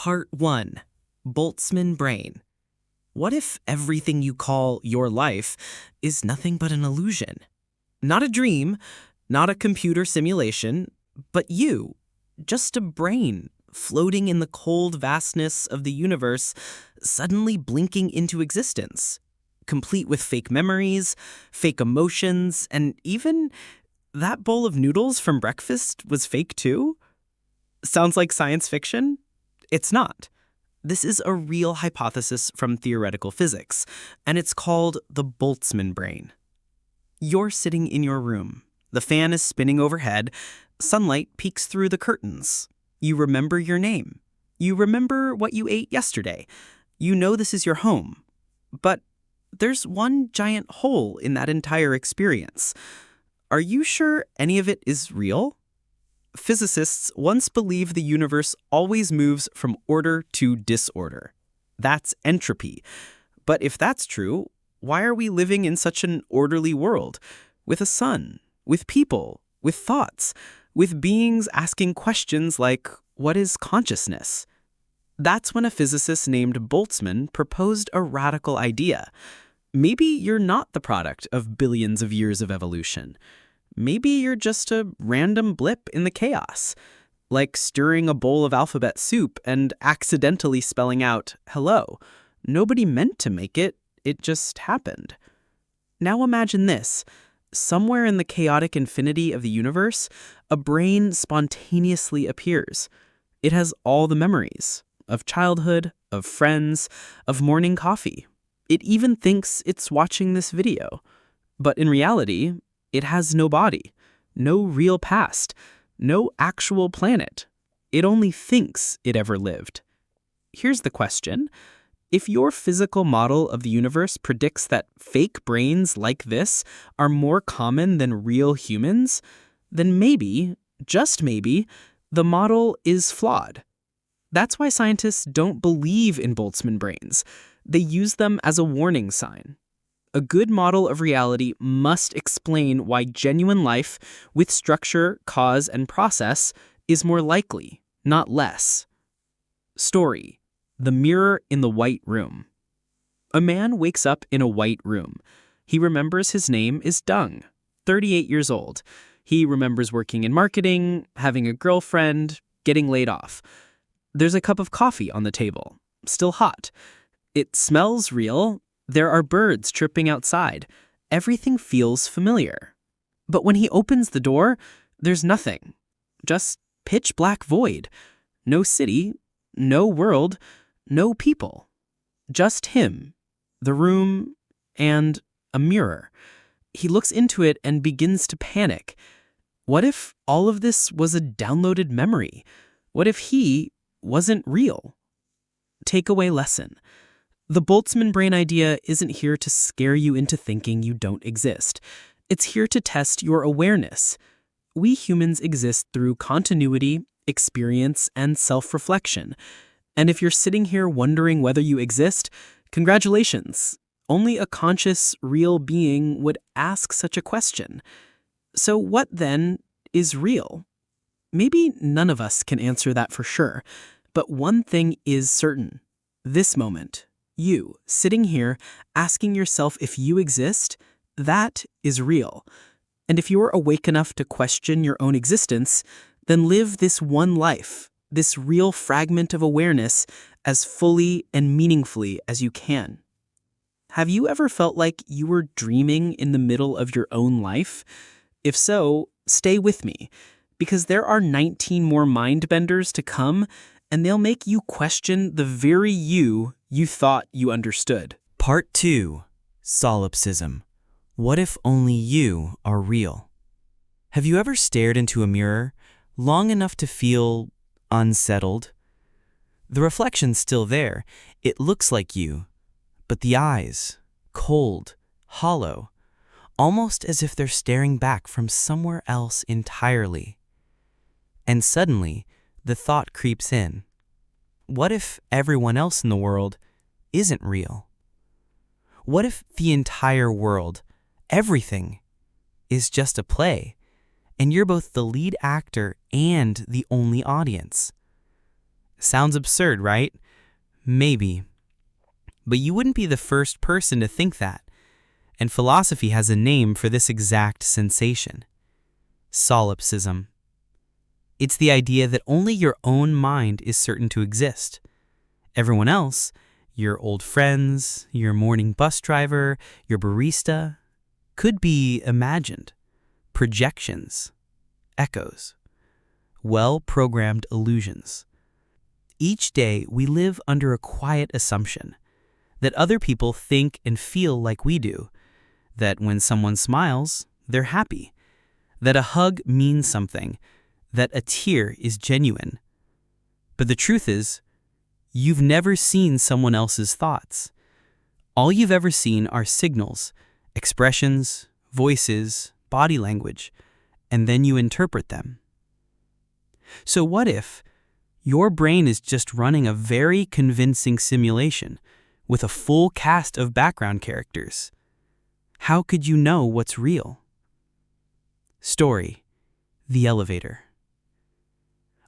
Part 1. Boltzmann Brain. What if everything you call your life is nothing but an illusion? Not a dream, not a computer simulation, but you, just a brain floating in the cold vastness of the universe, suddenly blinking into existence, complete with fake memories, fake emotions, and even that bowl of noodles from breakfast was fake too? Sounds like science fiction? It's not. This is a real hypothesis from theoretical physics, and it's called the Boltzmann brain. You're sitting in your room. The fan is spinning overhead. Sunlight peeks through the curtains. You remember your name. You remember what you ate yesterday. You know this is your home. But there's one giant hole in that entire experience. Are you sure any of it is real? Physicists once believed the universe always moves from order to disorder. That's entropy. But if that's true, why are we living in such an orderly world? With a sun, with people, with thoughts, with beings asking questions like, what is consciousness? That's when a physicist named Boltzmann proposed a radical idea. Maybe you're not the product of billions of years of evolution. Maybe you're just a random blip in the chaos, like stirring a bowl of alphabet soup and accidentally spelling out, hello. Nobody meant to make it, it just happened. Now imagine this. Somewhere in the chaotic infinity of the universe, a brain spontaneously appears. It has all the memories of childhood, of friends, of morning coffee. It even thinks it's watching this video. But in reality, it has no body, no real past, no actual planet. It only thinks it ever lived. Here's the question. If your physical model of the universe predicts that fake brains like this are more common than real humans, then maybe, just maybe, the model is flawed. That's why scientists don't believe in Boltzmann brains. They use them as a warning sign. A good model of reality must explain why genuine life with structure, cause, and process is more likely, not less. Story: The mirror in the white room. A man wakes up in a white room. He remembers his name is Dung, 38 years old. He remembers working in marketing, having a girlfriend, getting laid off. There's a cup of coffee on the table, still hot. It smells real. There are birds chirping outside. Everything feels familiar. But when he opens the door, there's nothing. Just pitch black void. No city, no world, no people. Just him, the room, and a mirror. He looks into it and begins to panic. What if all of this was a downloaded memory? What if he wasn't real? Takeaway lesson. The Boltzmann brain idea isn't here to scare you into thinking you don't exist. It's here to test your awareness. We humans exist through continuity, experience, and self-reflection. And if you're sitting here wondering whether you exist, congratulations. Only a conscious, real being would ask such a question. So what, then, is real? Maybe none of us can answer that for sure, but one thing is certain. This moment, you, sitting here, asking yourself if you exist, that is real. And if you're awake enough to question your own existence, then live this one life, this real fragment of awareness, as fully and meaningfully as you can. Have you ever felt like you were dreaming in the middle of your own life? If so, stay with me, because there are 19 more mind benders to come, and they'll make you question the very you thought you understood. Part 2. Solipsism. What if only you are real? Have you ever stared into a mirror long enough to feel unsettled? The reflection's still there. It looks like you. But the eyes, cold, hollow, almost as if they're staring back from somewhere else entirely. And suddenly, the thought creeps in. What if everyone else in the world isn't real? What if the entire world, everything, is just a play, and you're both the lead actor and the only audience? Sounds absurd, right? Maybe. But you wouldn't be the first person to think that. And philosophy has a name for this exact sensation: solipsism. It's the idea that only your own mind is certain to exist. Everyone else, your old friends, your morning bus driver, your barista, could be imagined, projections, echoes, well-programmed illusions. Each day we live under a quiet assumption that other people think and feel like we do, that when someone smiles, they're happy, that a hug means something, that a tear is genuine. But the truth is, you've never seen someone else's thoughts. All you've ever seen are signals, expressions, voices, body language, and then you interpret them. So what if your brain is just running a very convincing simulation with a full cast of background characters? How could you know what's real? Story: The elevator.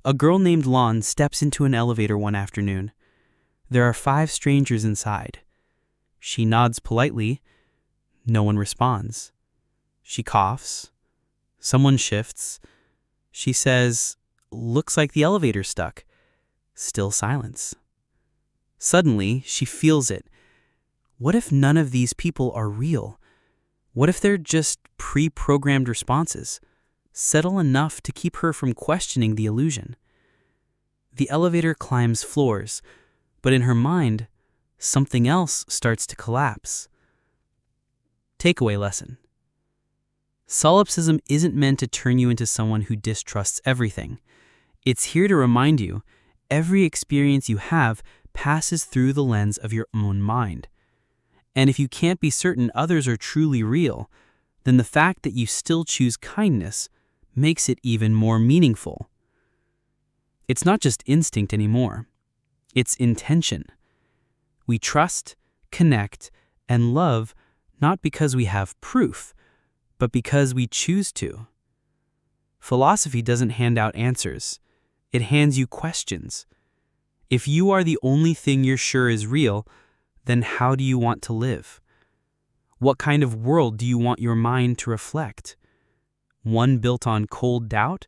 A girl named Lon steps into an elevator one afternoon. There are 5 strangers inside. She nods politely. No one responds. She coughs. Someone shifts. She says, "Looks like the elevator's stuck." Still silence. Suddenly, she feels it. What if none of these people are real? What if they're just pre-programmed responses, subtle enough to keep her from questioning the illusion? The elevator climbs floors, but in her mind, something else starts to collapse. Takeaway lesson: solipsism isn't meant to turn you into someone who distrusts everything. It's here to remind you, every experience you have passes through the lens of your own mind. And if you can't be certain others are truly real, then the fact that you still choose kindness makes it even more meaningful. It's not just instinct anymore. It's intention. We trust, connect, and love not because we have proof, but because we choose to. Philosophy doesn't hand out answers. It hands you questions. If you are the only thing you're sure is real, then how do you want to live? What kind of world do you want your mind to reflect? One built on cold doubt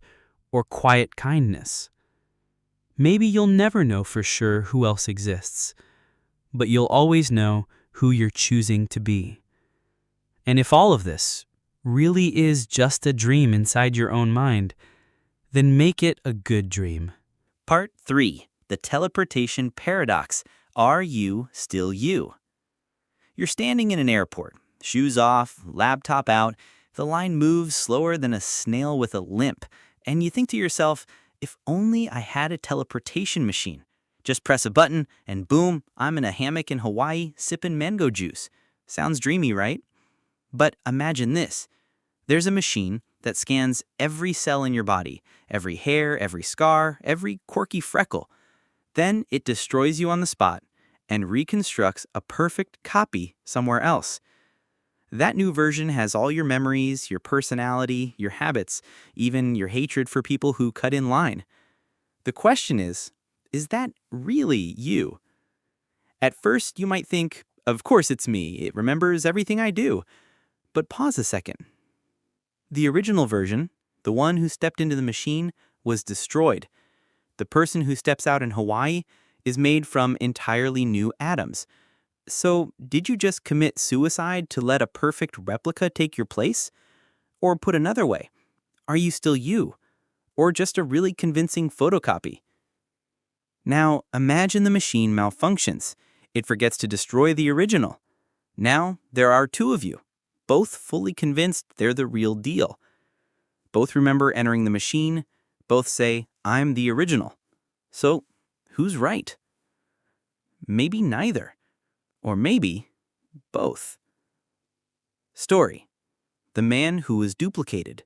or quiet kindness? Maybe you'll never know for sure who else exists, but you'll always know who you're choosing to be. And if all of this really is just a dream inside your own mind, then make it a good dream. Part 3. The Teleportation Paradox. Are you still you? You're standing in an airport, shoes off, laptop out. The line moves slower than a snail with a limp, and you think to yourself, if only I had a teleportation machine. Just press a button, and boom, I'm in a hammock in Hawaii sipping mango juice. Sounds dreamy, right? But imagine this. There's a machine that scans every cell in your body, every hair, every scar, every quirky freckle. Then it destroys you on the spot and reconstructs a perfect copy somewhere else. That new version has all your memories, your personality, your habits, even your hatred for people who cut in line. The question is that really you? At first, you might think, of course it's me, it remembers everything I do. But pause a second. The original version, the one who stepped into the machine, was destroyed. The person who steps out in Hawaii is made from entirely new atoms. So, did you just commit suicide to let a perfect replica take your place? Or put another way, are you still you? Or just a really convincing photocopy? Now, imagine the machine malfunctions. It forgets to destroy the original. Now, there are 2 of you, both fully convinced they're the real deal. Both remember entering the machine. Both say, I'm the original. So, who's right? Maybe neither. Or maybe both. Story: The man who was duplicated.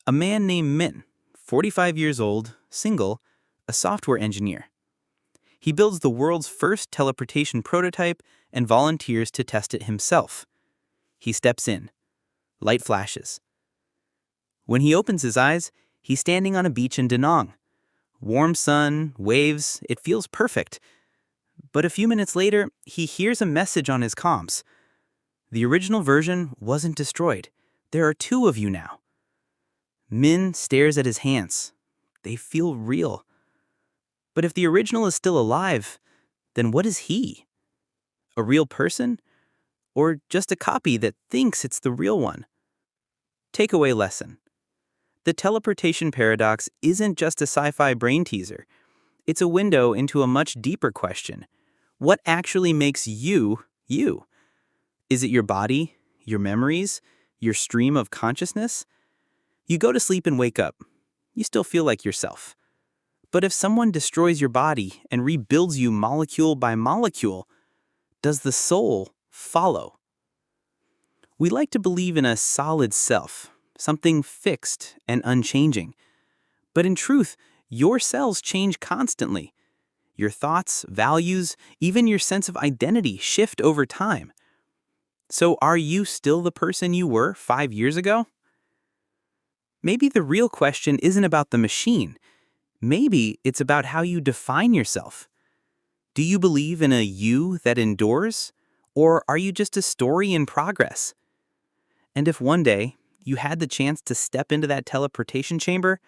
A man named Min, 45 years old, single, a software engineer. He builds the world's first teleportation prototype and volunteers to test it himself. He steps in. Light flashes. When he opens his eyes, he's standing on a beach in Da Nang. Warm sun, waves, it feels perfect. But a few minutes later, he hears a message on his comms. The original version wasn't destroyed. There are two of you now. Min stares at his hands. They feel real. But if the original is still alive, then what is he? A real person? Or just a copy that thinks it's the real one? Takeaway lesson. The teleportation paradox isn't just a sci-fi brain teaser. It's a window into a much deeper question. What actually makes you, you? Is it your body, your memories, your stream of consciousness? You go to sleep and wake up. You still feel like yourself. But if someone destroys your body and rebuilds you molecule by molecule, does the soul follow? We like to believe in a solid self, something fixed and unchanging. But in truth, your cells change constantly. Your thoughts, values, even your sense of identity shift over time. So are you still the person you were 5 years ago? Maybe the real question isn't about the machine. Maybe it's about how you define yourself. Do you believe in a you that endures? Or are you just a story in progress? And if one day you had the chance to step into that teleportation chamber,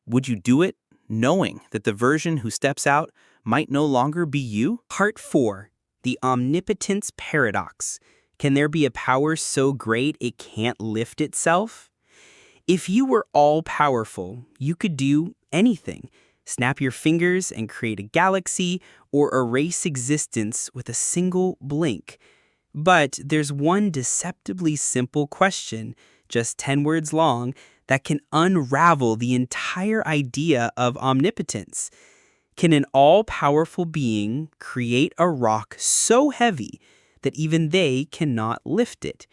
would you do it knowing that the version who steps out might no longer be you? Part 4. The Omnipotence Paradox. Can there be a power so great it can't lift itself? If you were all-powerful, you could do anything. Snap your fingers and create a galaxy, or erase existence with a single blink. But there's one deceptively simple question, just 10 words long, that can unravel the entire idea of omnipotence. Can an all-powerful being create a rock so heavy that even they cannot lift it?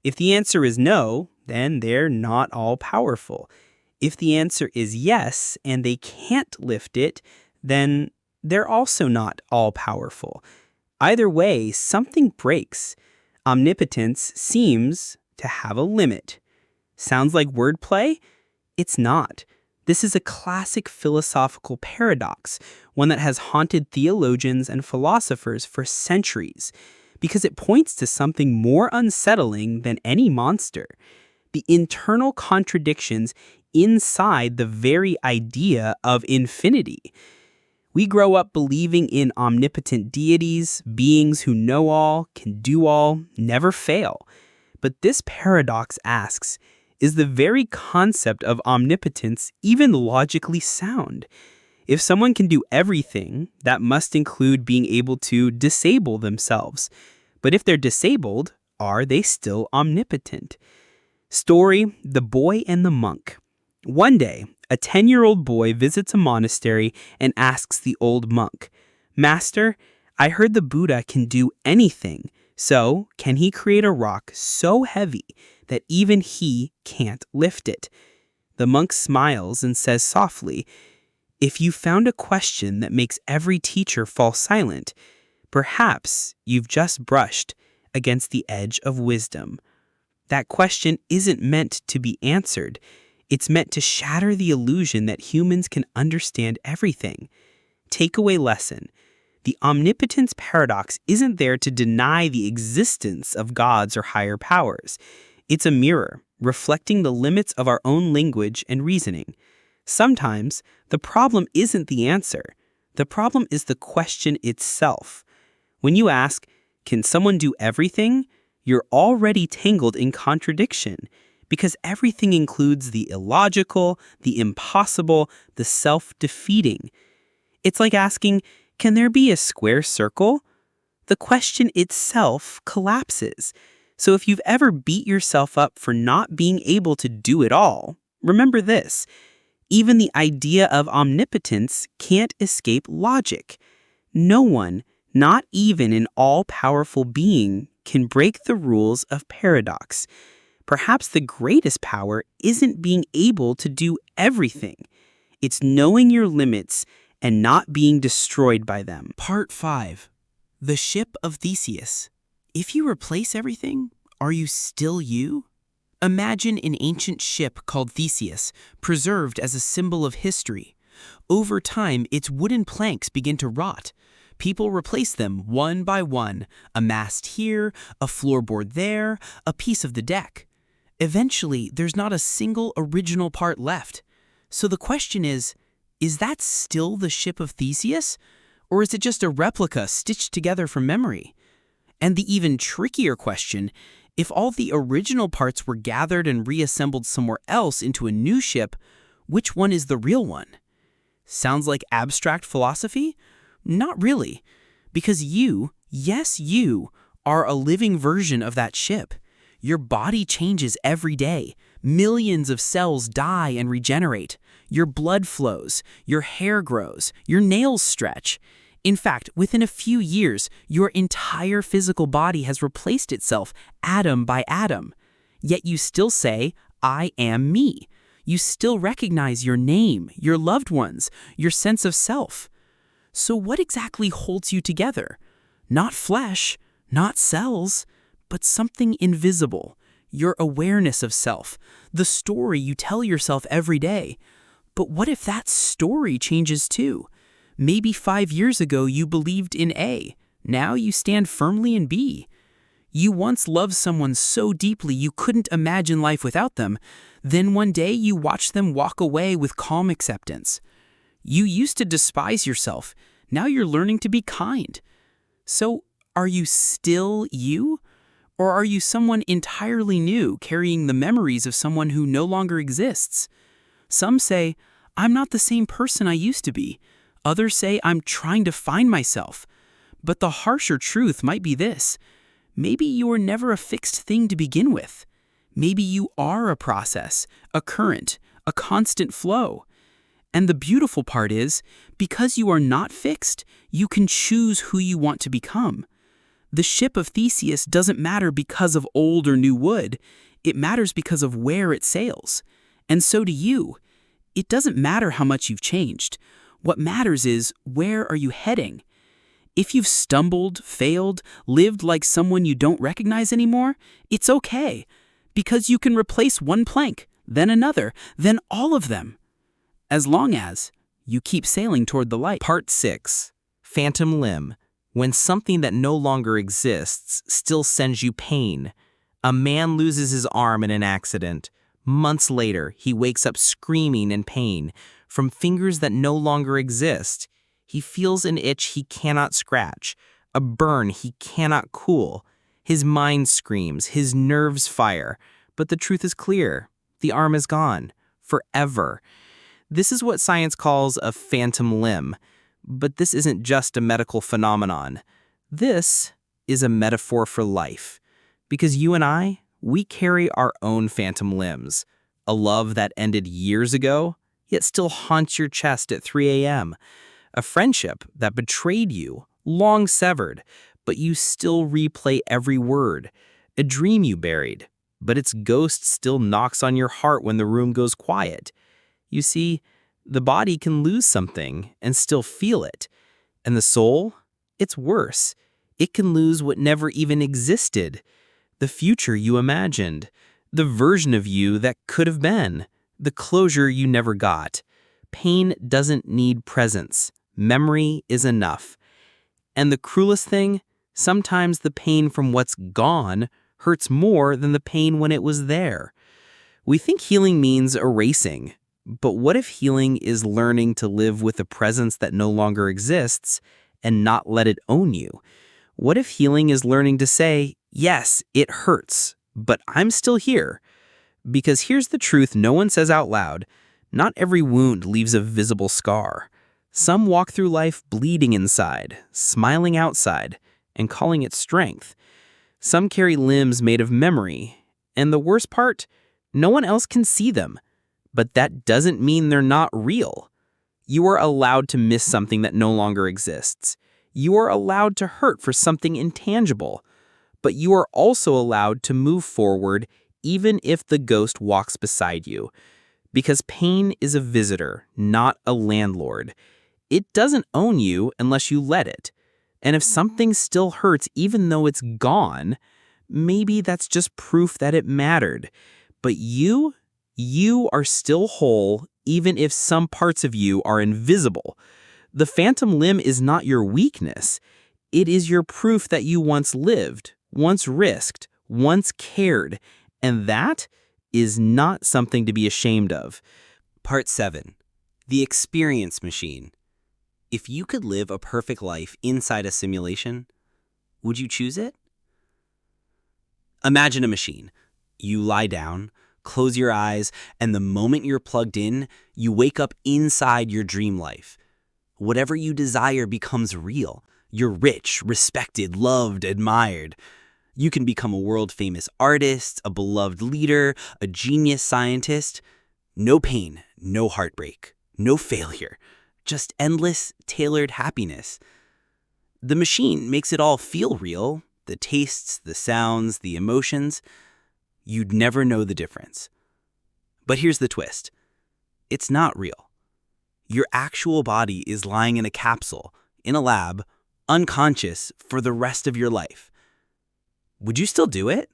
If the answer is no, then they're not all-powerful. If the answer is yes, and they can't lift it, then they're also not all-powerful. Either way, something breaks. Omnipotence seems to have a limit. Sounds like wordplay? It's not. This is a classic philosophical paradox, one that has haunted theologians and philosophers for centuries, because it points to something more unsettling than any monster: the internal contradictions inside the very idea of infinity. We grow up believing in omnipotent deities, beings who know all, can do all, never fail. But this paradox asks, is the very concept of omnipotence even logically sound? If someone can do everything, that must include being able to disable themselves. But if they're disabled, are they still omnipotent? Story: The Boy and the Monk. One day, a 10-year-old boy visits a monastery and asks the old monk, "Master, I heard the Buddha can do anything, so can he create a rock so heavy that even he can't lift it?" The monk smiles and says softly, "If you found a question that makes every teacher fall silent, perhaps you've just brushed against the edge of wisdom." That question isn't meant to be answered. It's meant to shatter the illusion that humans can understand everything. Takeaway lesson: the omnipotence paradox isn't there to deny the existence of gods or higher powers. It's a mirror, reflecting the limits of our own language and reasoning. Sometimes, the problem isn't the answer. The problem is the question itself. When you ask, "Can someone do everything?" you're already tangled in contradiction, because everything includes the illogical, the impossible, the self-defeating. It's like asking, "Can there be a square circle?" The question itself collapses. So if you've ever beat yourself up for not being able to do it all, remember this: even the idea of omnipotence can't escape logic. No one, not even an all-powerful being, can break the rules of paradox. Perhaps the greatest power isn't being able to do everything. It's knowing your limits and not being destroyed by them. Part 5. The Ship of Theseus. If you replace everything, are you still you? Imagine an ancient ship called Theseus, preserved as a symbol of history. Over time, its wooden planks begin to rot. People replace them one by one, a mast here, a floorboard there, a piece of the deck. Eventually, there's not a single original part left. So the question is that still the ship of Theseus? Or is it just a replica stitched together from memory? And the even trickier question, if all the original parts were gathered and reassembled somewhere else into a new ship, which one is the real one? Sounds like abstract philosophy? Not really, because you, yes you, are a living version of that ship. Your body changes every day. Millions of cells die and regenerate. Your blood flows, your hair grows, your nails stretch. In fact, within a few years, your entire physical body has replaced itself atom by atom. Yet you still say, I am me. You still recognize your name, your loved ones, your sense of self. So what exactly holds you together? Not flesh, not cells, but something invisible, your awareness of self, the story you tell yourself every day. But what if that story changes too? Maybe 5 years ago you believed in A, now you stand firmly in B. You once loved someone so deeply you couldn't imagine life without them, then one day you watched them walk away with calm acceptance. You used to despise yourself, now you're learning to be kind. So, are you still you? Or are you someone entirely new, carrying the memories of someone who no longer exists? Some say, I'm not the same person I used to be. Others say I'm trying to find myself. But the harsher truth might be this. Maybe you were never a fixed thing to begin with. Maybe you are a process, a current, a constant flow. And the beautiful part is, because you are not fixed, you can choose who you want to become. The ship of Theseus doesn't matter because of old or new wood. It matters because of where it sails. And so do you. It doesn't matter how much you've changed. What matters is, where are you heading? If you've stumbled, failed, lived like someone you don't recognize anymore, it's okay. Because you can replace one plank, then another, then all of them. As long as you keep sailing toward the light. Part 6. Phantom limb. When something that no longer exists still sends you pain. A man loses his arm in an accident. Months later, he wakes up screaming in pain from fingers that no longer exist. He feels an itch he cannot scratch, a burn he cannot cool. His mind screams, his nerves fire. But the truth is clear. The arm is gone. Forever. This is what science calls a phantom limb. But this isn't just a medical phenomenon. This is a metaphor for life. Because you and I, we carry our own phantom limbs. A love that ended years ago, yet still haunts your chest at 3 a.m. A friendship that betrayed you, long severed, but you still replay every word. A dream you buried, but its ghost still knocks on your heart when the room goes quiet. You see, the body can lose something and still feel it. And the soul? It's worse. It can lose what never even existed. The future you imagined. The version of you that could have been. The closure you never got. Pain doesn't need presence. Memory is enough. And the cruelest thing? Sometimes the pain from what's gone hurts more than the pain when it was there. We think healing means erasing. But what if healing is learning to live with a presence that no longer exists and not let it own you? What if healing is learning to say, yes, it hurts, but I'm still here? Because here's the truth no one says out loud. Not every wound leaves a visible scar. Some walk through life bleeding inside, smiling outside, and calling it strength. Some carry limbs made of memory. And the worst part, no one else can see them. But that doesn't mean they're not real. You are allowed to miss something that no longer exists. You are allowed to hurt for something intangible. But you are also allowed to move forward even if the ghost walks beside you. Because pain is a visitor, not a landlord. It doesn't own you unless you let it. And if something still hurts even though it's gone, maybe that's just proof that it mattered. But you are still whole even if some parts of you are invisible. The phantom limb is not your weakness. It is your proof that you once lived, once risked, once cared, and that is not something to be ashamed of. Part 7. The Experience Machine. If you could live a perfect life inside a simulation, would you choose it? Imagine a machine. You lie down, close your eyes, and the moment you're plugged in, you wake up inside your dream life. Whatever you desire becomes real. You're rich, respected, loved, admired. You can become a world-famous artist, a beloved leader, a genius scientist. No pain, no heartbreak, no failure. Just endless, tailored happiness. The machine makes it all feel real. The tastes, the sounds, the emotions. You'd never know the difference. But here's the twist. It's not real. Your actual body is lying in a capsule, in a lab, unconscious for the rest of your life. Would you still do it?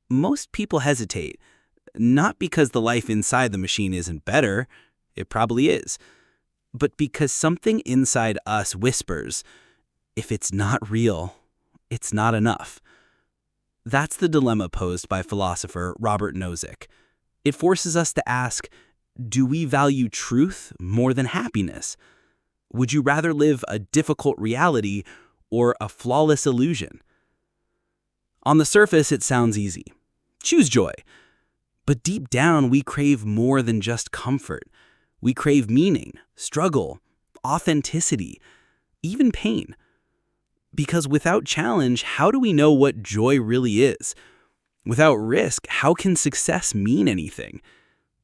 Most people hesitate, not because the life inside the machine isn't better, it probably is, but because something inside us whispers, if it's not real, it's not enough. That's the dilemma posed by philosopher Robert Nozick. It forces us to ask, do we value truth more than happiness? Would you rather live a difficult reality or a flawless illusion? On the surface, it sounds easy. Choose joy. But deep down, we crave more than just comfort. We crave meaning, struggle, authenticity, even pain. Because without challenge, how do we know what joy really is? Without risk, how can success mean anything?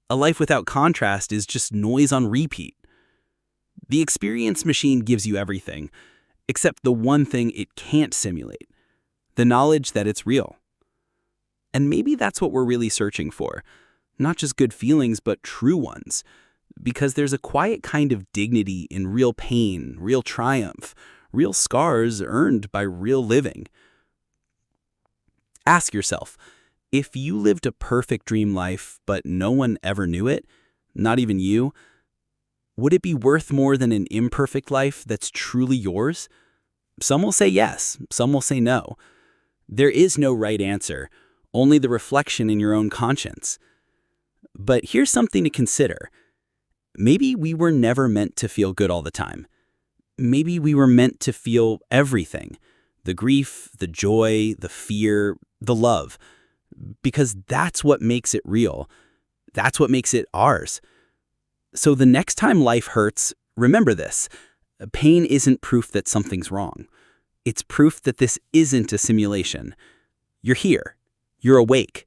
A life without contrast is just noise on repeat. The experience machine gives you everything, except the one thing it can't simulate, the knowledge that it's real. And maybe that's what we're really searching for, not just good feelings, but true ones, because there's a quiet kind of dignity in real pain, real triumph, real scars earned by real living. Ask yourself, if you lived a perfect dream life, but no one ever knew it, not even you, would it be worth more than an imperfect life that's truly yours? Some will say yes, some will say no. There is no right answer, only the reflection in your own conscience. But here's something to consider. Maybe we were never meant to feel good all the time. Maybe we were meant to feel everything, the grief, the joy, the fear, the love, because that's what makes it real. That's what makes it ours. So the next time life hurts, remember this. Pain isn't proof that something's wrong. It's proof that this isn't a simulation. You're here. You're awake.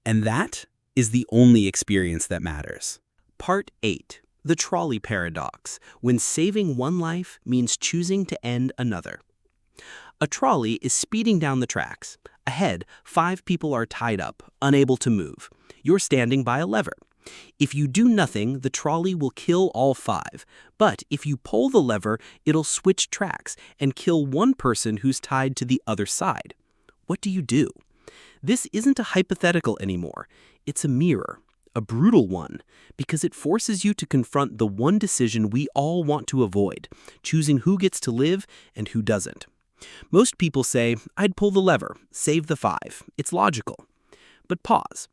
And that is the only experience that matters. Part 8. The Trolley Paradox, when saving one life means choosing to end another. A trolley is speeding down the tracks. Ahead, 5 people are tied up, unable to move. You're standing by a lever. If you do nothing, the trolley will kill all 5. But if you pull the lever, it'll switch tracks and kill one person who's tied to the other side. What do you do? This isn't a hypothetical anymore. It's a mirror. A brutal one, because it forces you to confront the one decision we all want to avoid, choosing who gets to live and who doesn't. Most people say, I'd pull the lever, save the 5. It's logical. But pause.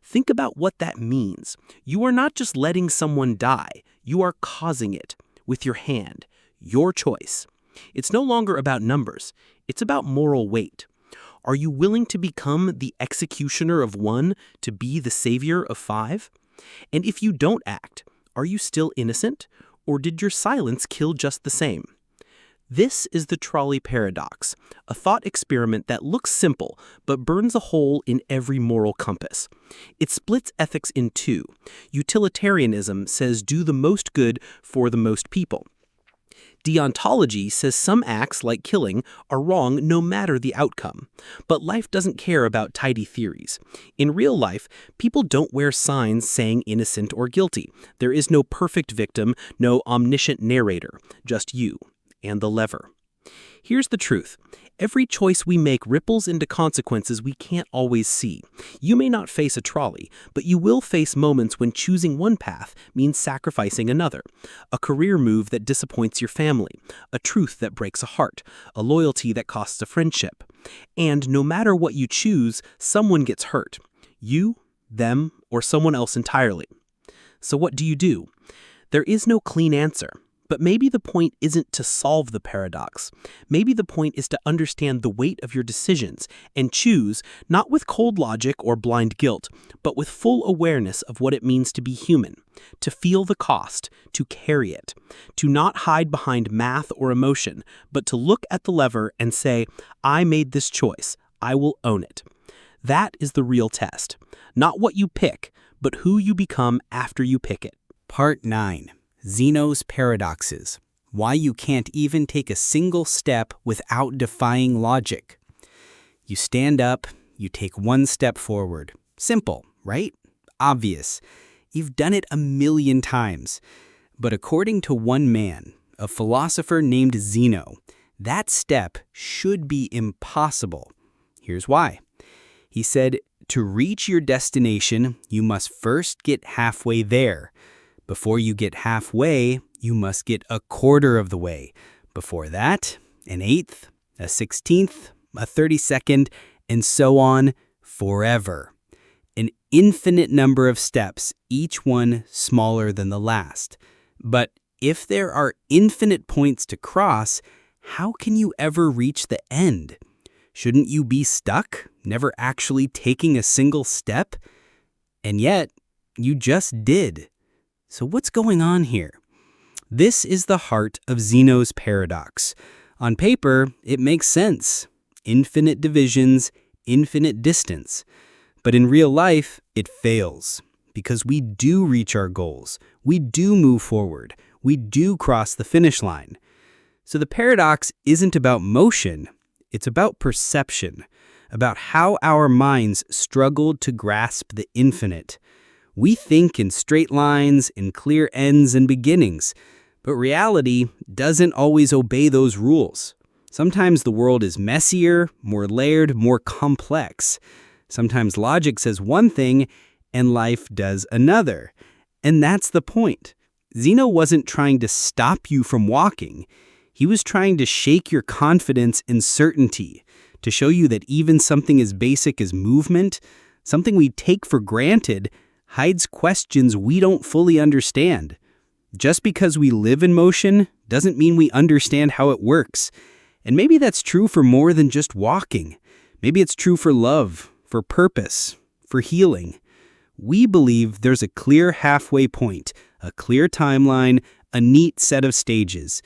Think about what that means. You are not just letting someone die, you are causing it with your hand, your choice. It's no longer about numbers, it's about moral weight. Are you willing to become the executioner of 1 to be the savior of 5? And if you don't act, are you still innocent, or did your silence kill just the same? This is the trolley paradox, a thought experiment that looks simple but burns a hole in every moral compass. It splits ethics in 2. Utilitarianism says do the most good for the most people. Deontology says some acts, like killing, are wrong no matter the outcome. But life doesn't care about tidy theories. In real life, people don't wear signs saying innocent or guilty. There is no perfect victim, no omniscient narrator, just you and the lever. Here's the truth. Every choice we make ripples into consequences we can't always see. You may not face a trolley, but you will face moments when choosing one path means sacrificing another. A career move that disappoints your family, a truth that breaks a heart, a loyalty that costs a friendship. And no matter what you choose, someone gets hurt. You, them, or someone else entirely. So what do? There is no clean answer. But maybe the point isn't to solve the paradox. Maybe the point is to understand the weight of your decisions and choose, not with cold logic or blind guilt, but with full awareness of what it means to be human, to feel the cost, to carry it, to not hide behind math or emotion, but to look at the lever and say, I made this choice, I will own it. That is the real test. Not what you pick, but who you become after you pick it. Part 9. Zeno's Paradoxes. Why you can't even take a single step without defying logic. You stand up, you take one step forward. Simple, right? Obvious. You've done it 1,000,000 times. But according to one man, a philosopher named Zeno, that step should be impossible. Here's why. He said, to reach your destination, you must first get halfway there. Before you get halfway, you must get a quarter of the way. Before that, an eighth, a 16th, a 32nd, and so on forever. An infinite number of steps, each one smaller than the last. But if there are infinite points to cross, how can you ever reach the end? Shouldn't you be stuck, never actually taking a single step? And yet, you just did. So what's going on here? This is the heart of Zeno's paradox. On paper, it makes sense. Infinite divisions, infinite distance. But in real life, it fails. Because we do reach our goals. We do move forward. We do cross the finish line. So the paradox isn't about motion. It's about perception. About how our minds struggled to grasp the infinite. We think in straight lines, in clear ends and beginnings, but reality doesn't always obey those rules. Sometimes the world is messier, more layered, more complex. Sometimes logic says one thing and life does another. And that's the point. Zeno wasn't trying to stop you from walking. He was trying to shake your confidence in certainty, to show you that even something as basic as movement, something we take for granted, hides questions we don't fully understand. Just because we live in motion doesn't mean we understand how it works. And maybe that's true for more than just walking. Maybe it's true for love, for purpose, for healing. We believe there's a clear halfway point, a clear timeline, a neat set of stages.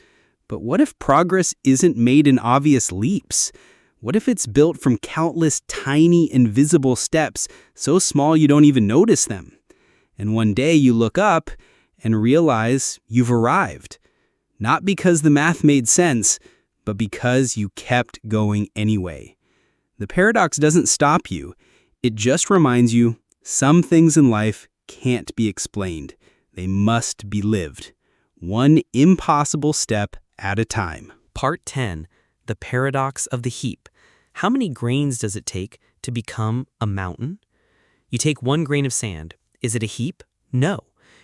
But what if progress isn't made in obvious leaps? What if it's built from countless tiny, invisible steps, so small you don't even notice them? And one day you look up and realize you've arrived. Not because the math made sense, but because you kept going anyway. The paradox doesn't stop you. It just reminds you some things in life can't be explained. They must be lived. One impossible step at a time. Part 10. The Paradox of the Heap. How many grains does it take to become a mountain? You take 1 grain of sand. Is it a heap? No.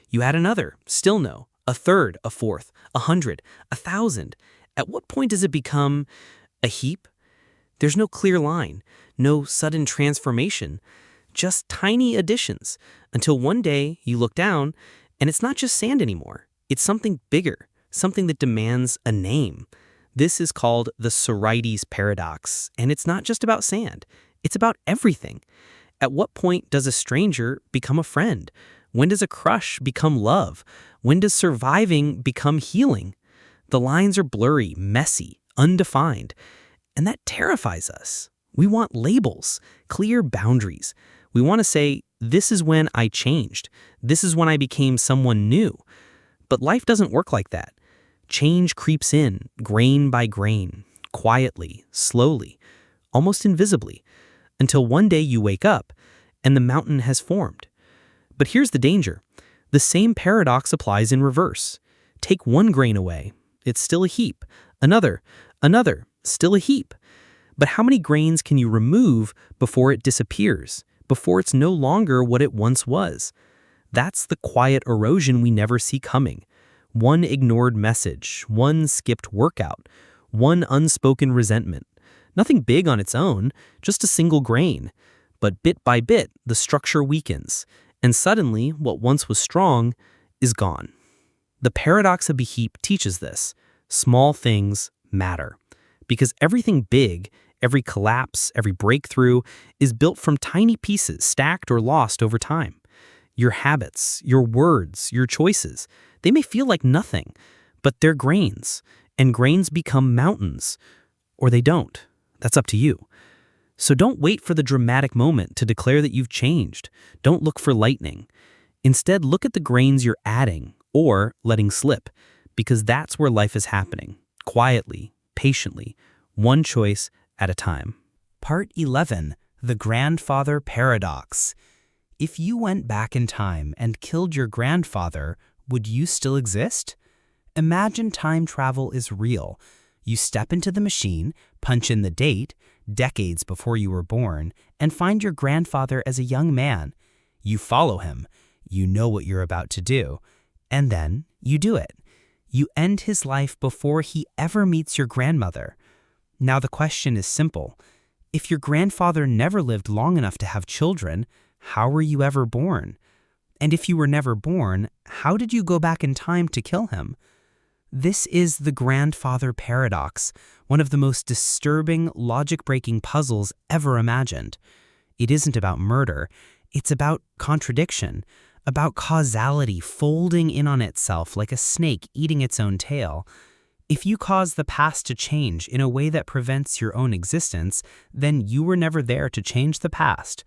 You add another. Still no. A third, a fourth, 100, 1,000. At what point does it become a heap? There's no clear line, no sudden transformation, just tiny additions, until one day you look down and it's not just sand anymore. It's something bigger, something that demands a name. This is called the Sorites paradox, and it's not just about sand. It's about everything. At what point does a stranger become a friend? When does a crush become love? When does surviving become healing? The lines are blurry, messy, undefined, and that terrifies us. We want labels, clear boundaries. We want to say, this is when I changed. This is when I became someone new. But life doesn't work like that. Change creeps in, grain by grain, quietly, slowly, almost invisibly, until one day you wake up and the mountain has formed. But here's the danger. The same paradox applies in reverse. Take 1 grain away. It's still a heap. Another, still a heap. But how many grains can you remove before it disappears, before it's no longer what it once was? That's the quiet erosion we never see coming. One ignored message, one skipped workout, one unspoken resentment. Nothing big on its own, just a single grain. But bit by bit, the structure weakens, and suddenly what once was strong is gone. The paradox of the heap teaches this. Small things matter. Because everything big, every collapse, every breakthrough, is built from tiny pieces stacked or lost over time. Your habits, your words, your choices, they may feel like nothing, but they're grains, and grains become mountains. Or they don't. That's up to you. So don't wait for the dramatic moment to declare that you've changed. Don't look for lightning. Instead, look at the grains you're adding or letting slip, because that's where life is happening, quietly, patiently, one choice at a time. Part 11. The Grandfather Paradox. If you went back in time and killed your grandfather, would you still exist? Imagine time travel is real. You step into the machine, punch in the date, decades before you were born, and find your grandfather as a young man. You follow him. You know what you're about to do. And then you do it. You end his life before he ever meets your grandmother. Now the question is simple. If your grandfather never lived long enough to have children, how were you ever born? And if you were never born, how did you go back in time to kill him? This is the grandfather paradox, one of the most disturbing, logic-breaking puzzles ever imagined. It isn't about murder. It's about contradiction, about causality folding in on itself like a snake eating its own tail. If you cause the past to change in a way that prevents your own existence, then you were never there to change the past.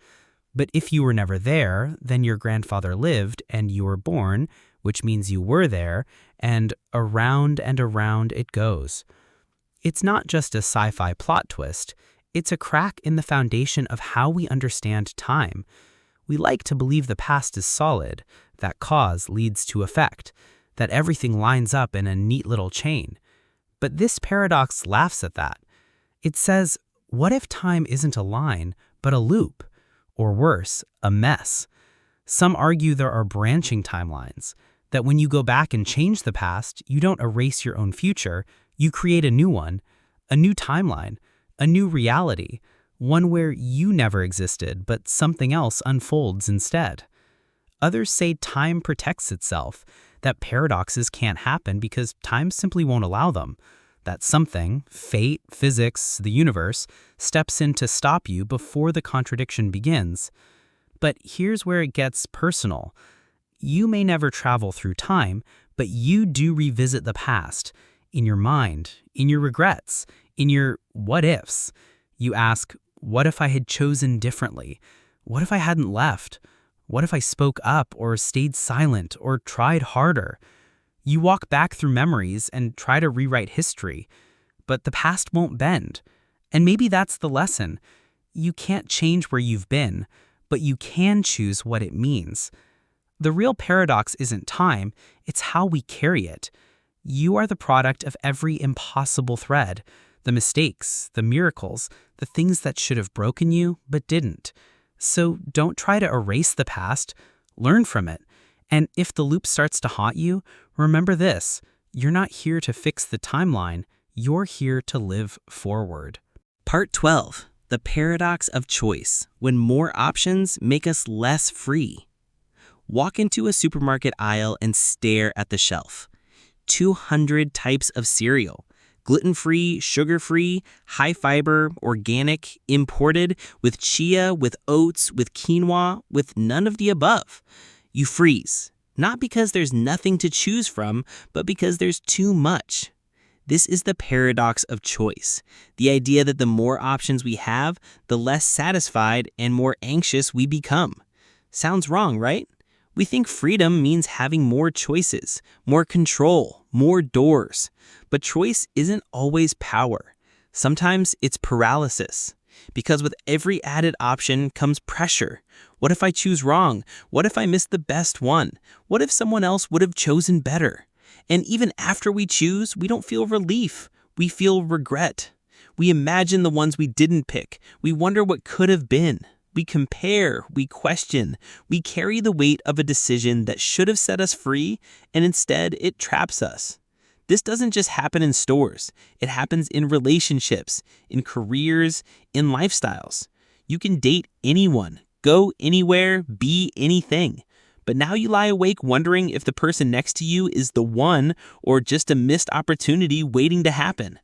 But if you were never there, then your grandfather lived and you were born, which means you were there, and around it goes. It's not just a sci-fi plot twist. It's a crack in the foundation of how we understand time. We like to believe the past is solid, that cause leads to effect, that everything lines up in a neat little chain. But this paradox laughs at that. It says, what if time isn't a line, but a loop? Or worse, a mess. Some argue there are branching timelines, that when you go back and change the past, you don't erase your own future, you create a new one, a new timeline, a new reality, one where you never existed, but something else unfolds instead. Others say time protects itself, that paradoxes can't happen because time simply won't allow them, that something, fate, physics, the universe, steps in to stop you before the contradiction begins. But here's where it gets personal. You may never travel through time, but you do revisit the past, in your mind, in your regrets, in your what ifs. You ask, what if I had chosen differently? What if I hadn't left? What if I spoke up or stayed silent or tried harder? You walk back through memories and try to rewrite history, but the past won't bend. And maybe that's the lesson. You can't change where you've been, but you can choose what it means. The real paradox isn't time, it's how we carry it. You are the product of every impossible thread, the mistakes, the miracles, the things that should have broken you but didn't. So don't try to erase the past, learn from it. And if the loop starts to haunt you, remember this, you're not here to fix the timeline, you're here to live forward. Part 12. The Paradox of Choice, when more options make us less free. Walk into a supermarket aisle and stare at the shelf. 200 types of cereal. Gluten-free, sugar-free, high-fiber, organic, imported, with chia, with oats, with quinoa, with none of the above. You freeze, not because there's nothing to choose from, but because there's too much. This is the paradox of choice, the idea that the more options we have, the less satisfied and more anxious we become. Sounds wrong, right? We think freedom means having more choices, more control, more doors. But choice isn't always power. Sometimes it's paralysis. Because with every added option comes pressure. What if I choose wrong? What if I miss the best one? What if someone else would have chosen better? And even after we choose, we don't feel relief. We feel regret. We imagine the ones we didn't pick. We wonder what could have been. We compare, we question, we carry the weight of a decision that should have set us free, and instead it traps us. This doesn't just happen in stores. It happens in relationships, in careers, in lifestyles. You can date anyone, go anywhere, be anything. But now you lie awake wondering if the person next to you is the one or just a missed opportunity waiting to happen.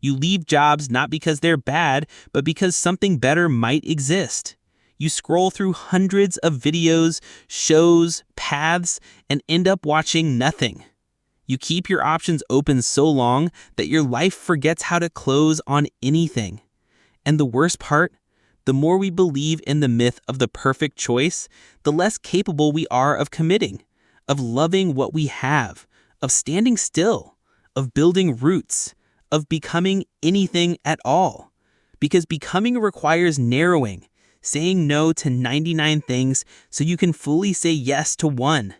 You leave jobs not because they're bad, but because something better might exist. You scroll through hundreds of videos, shows, paths, and end up watching nothing. You keep your options open so long that your life forgets how to close on anything. And the worst part, the more we believe in the myth of the perfect choice, the less capable we are of committing, of loving what we have, of standing still, of building roots, of becoming anything at all. Because becoming requires narrowing, saying no to 99 things so you can fully say yes to one.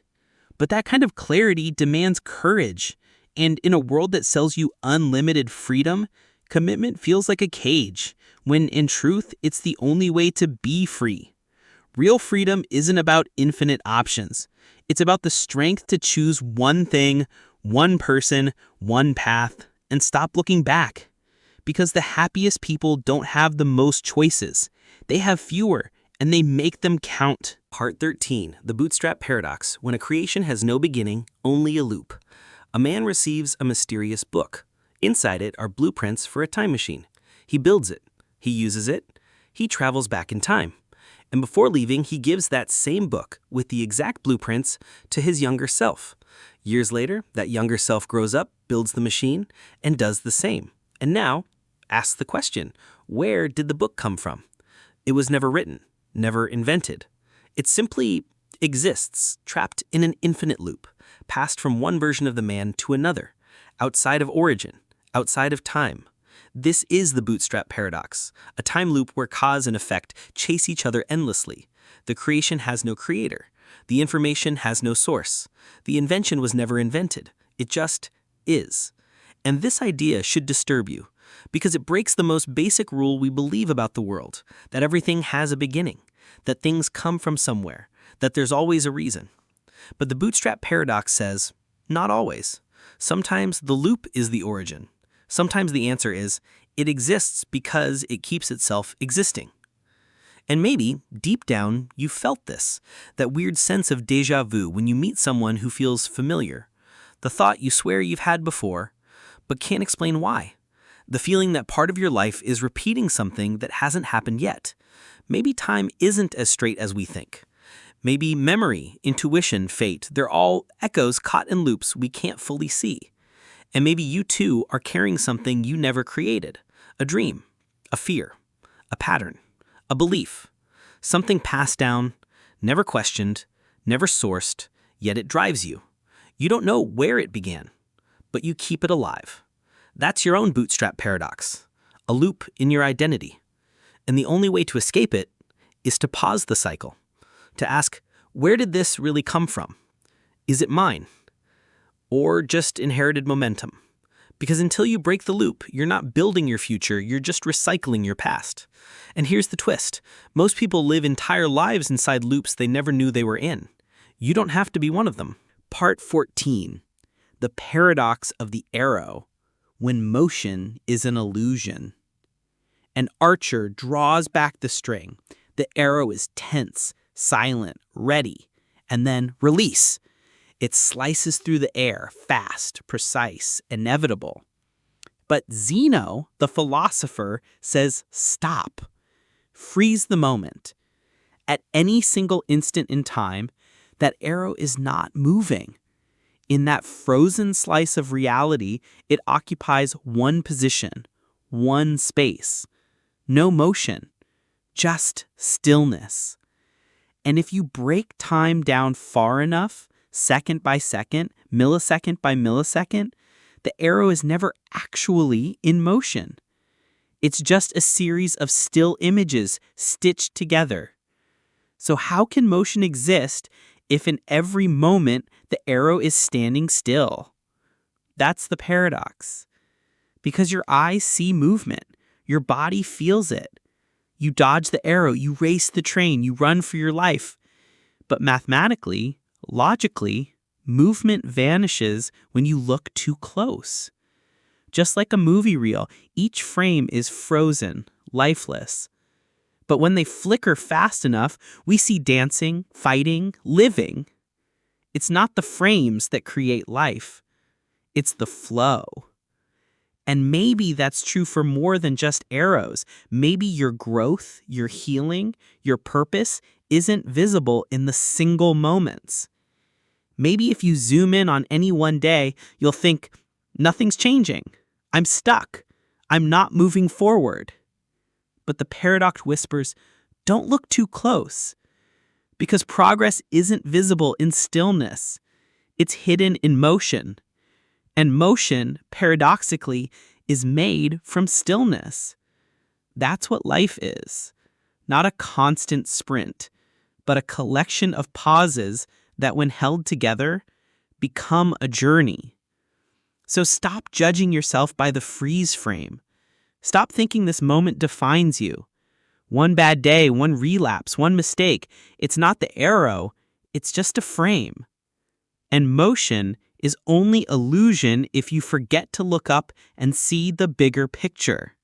But that kind of clarity demands courage, and in a world that sells you unlimited freedom, commitment feels like a cage, when in truth, it's the only way to be free. Real freedom isn't about infinite options. It's about the strength to choose one thing, one person, one path, and stop looking back. Because the happiest people don't have the most choices. They have fewer, and they make them count. Part 13, the bootstrap paradox, when a creation has no beginning, only a loop. A man receives a mysterious book. Inside it are blueprints for a time machine. He builds it. He uses it. He travels back in time. And before leaving, he gives that same book with the exact blueprints to his younger self. Years later, that younger self grows up, builds the machine, and does the same. And now, asks the question, where did the book come from? It was never written, never invented. It simply exists, trapped in an infinite loop, passed from one version of the man to another, outside of origin, outside of time. This is the bootstrap paradox, a time loop where cause and effect chase each other endlessly. The creation has no creator. The information has no source. The invention was never invented. It just is. And this idea should disturb you, because it breaks the most basic rule we believe about the world, that everything has a beginning, that things come from somewhere, that there's always a reason. But the bootstrap paradox says, not always. Sometimes the loop is the origin. Sometimes the answer is, it exists because it keeps itself existing. And maybe, deep down, you felt this, that weird sense of déjà vu when you meet someone who feels familiar. The thought you swear you've had before, but can't explain why. The feeling that part of your life is repeating something that hasn't happened yet. Maybe time isn't as straight as we think. Maybe memory, intuition, fate, they're all echoes caught in loops we can't fully see. And maybe you too are carrying something you never created. A dream, a fear, a pattern, a belief. Something passed down, never questioned, never sourced, yet it drives you. You don't know where it began, but you keep it alive. That's your own bootstrap paradox, a loop in your identity. And the only way to escape it is to pause the cycle, to ask, where did this really come from? Is it mine? Or just inherited momentum? Because until you break the loop, you're not building your future, you're just recycling your past. And here's the twist. Most people live entire lives inside loops they never knew they were in. You don't have to be one of them. Part 14, the paradox of the arrow, when motion is an illusion. An archer draws back the string. The arrow is tense, silent, ready, and then release. It slices through the air, fast, precise, inevitable. But Zeno, the philosopher, says stop. Freeze the moment. At any single instant in time, that arrow is not moving. In that frozen slice of reality, it occupies one position, one space. No motion, just stillness. And if you break time down far enough, second by second, millisecond by millisecond, the arrow is never actually in motion. It's just a series of still images stitched together. So how can motion exist if in every moment the arrow is standing still? That's the paradox. Because your eyes see movement, Your body feels it. You dodge the arrow, you race the train, you run for your life. But mathematically, logically, movement vanishes when you look too close. Just like a movie reel, each frame is frozen, lifeless. But when they flicker fast enough, we see dancing, fighting, living. It's not the frames that create life. It's the flow. And maybe that's true for more than just arrows. Maybe your growth, your healing, your purpose isn't visible in the single moments. Maybe if you zoom in on any one day, you'll think, nothing's changing. I'm stuck. I'm not moving forward. But the paradox whispers, don't look too close. Because progress isn't visible in stillness. It's hidden in motion. And motion, paradoxically, is made from stillness. That's what life is. Not a constant sprint, but a collection of pauses that, when held together, become a journey. So stop judging yourself by the freeze frame. Stop thinking this moment defines you. One bad day, one relapse, one mistake. It's not the arrow, it's just a frame. And motion is only illusion if you forget to look up and see the bigger picture.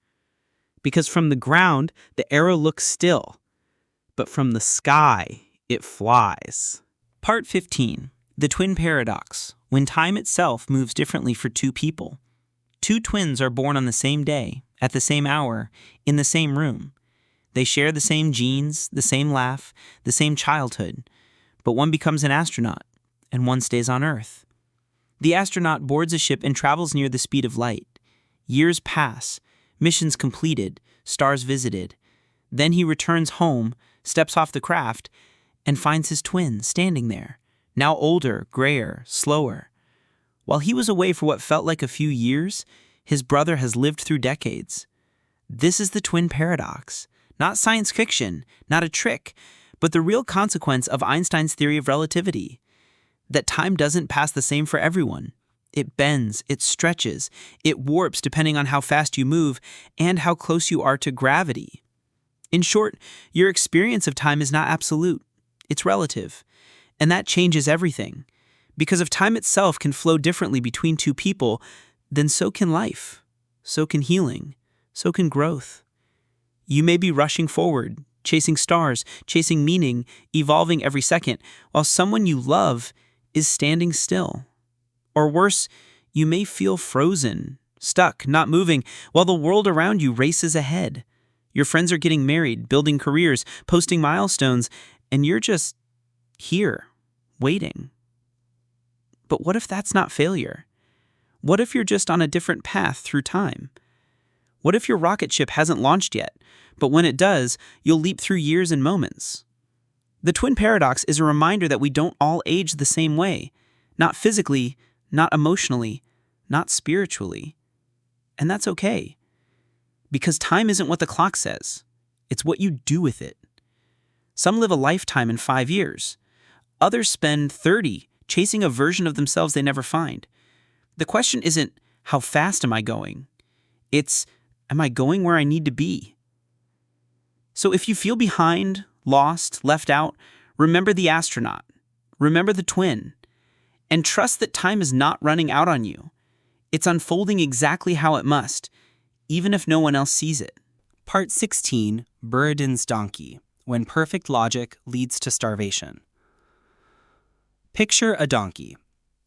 Because from the ground, the arrow looks still, but from the sky, it flies. Part 15. The Twin Paradox. When time itself moves differently for two people. Two twins are born on the same day, at the same hour, in the same room. They share the same genes, the same laugh, the same childhood, but one becomes an astronaut, and one stays on Earth. The astronaut boards a ship and travels near the speed of light. Years pass, missions completed, stars visited. Then he returns home, steps off the craft, and finds his twin standing there, now older, grayer, slower. While he was away for what felt like a few years, his brother has lived through decades. This is the twin paradox. Not science fiction, not a trick, but the real consequence of Einstein's theory of relativity. That time doesn't pass the same for everyone. It bends, it stretches, it warps depending on how fast you move and how close you are to gravity. In short, your experience of time is not absolute. It's relative. And that changes everything. Because if time itself can flow differently between two people, then so can life, so can healing, so can growth. You may be rushing forward, chasing stars, chasing meaning, evolving every second, while someone you love is standing still. Or worse, you may feel frozen, stuck, not moving, while the world around you races ahead. Your friends are getting married, building careers, posting milestones, and you're just here, waiting. But what if that's not failure? What if you're just on a different path through time? What if your rocket ship hasn't launched yet, but when it does, you'll leap through years and moments? The twin paradox is a reminder that we don't all age the same way. Not physically, not emotionally, not spiritually. And that's okay. Because time isn't what the clock says. It's what you do with it. Some live a lifetime in 5 years. Others spend 30 chasing a version of themselves they never find. The question isn't, how fast am I going? It's, am I going where I need to be? So if you feel behind, lost, left out, remember the astronaut. Remember the twin. And trust that time is not running out on you. It's unfolding exactly how it must, even if no one else sees it. Part 16. Buridan's Donkey. When perfect logic leads to starvation. Picture a donkey.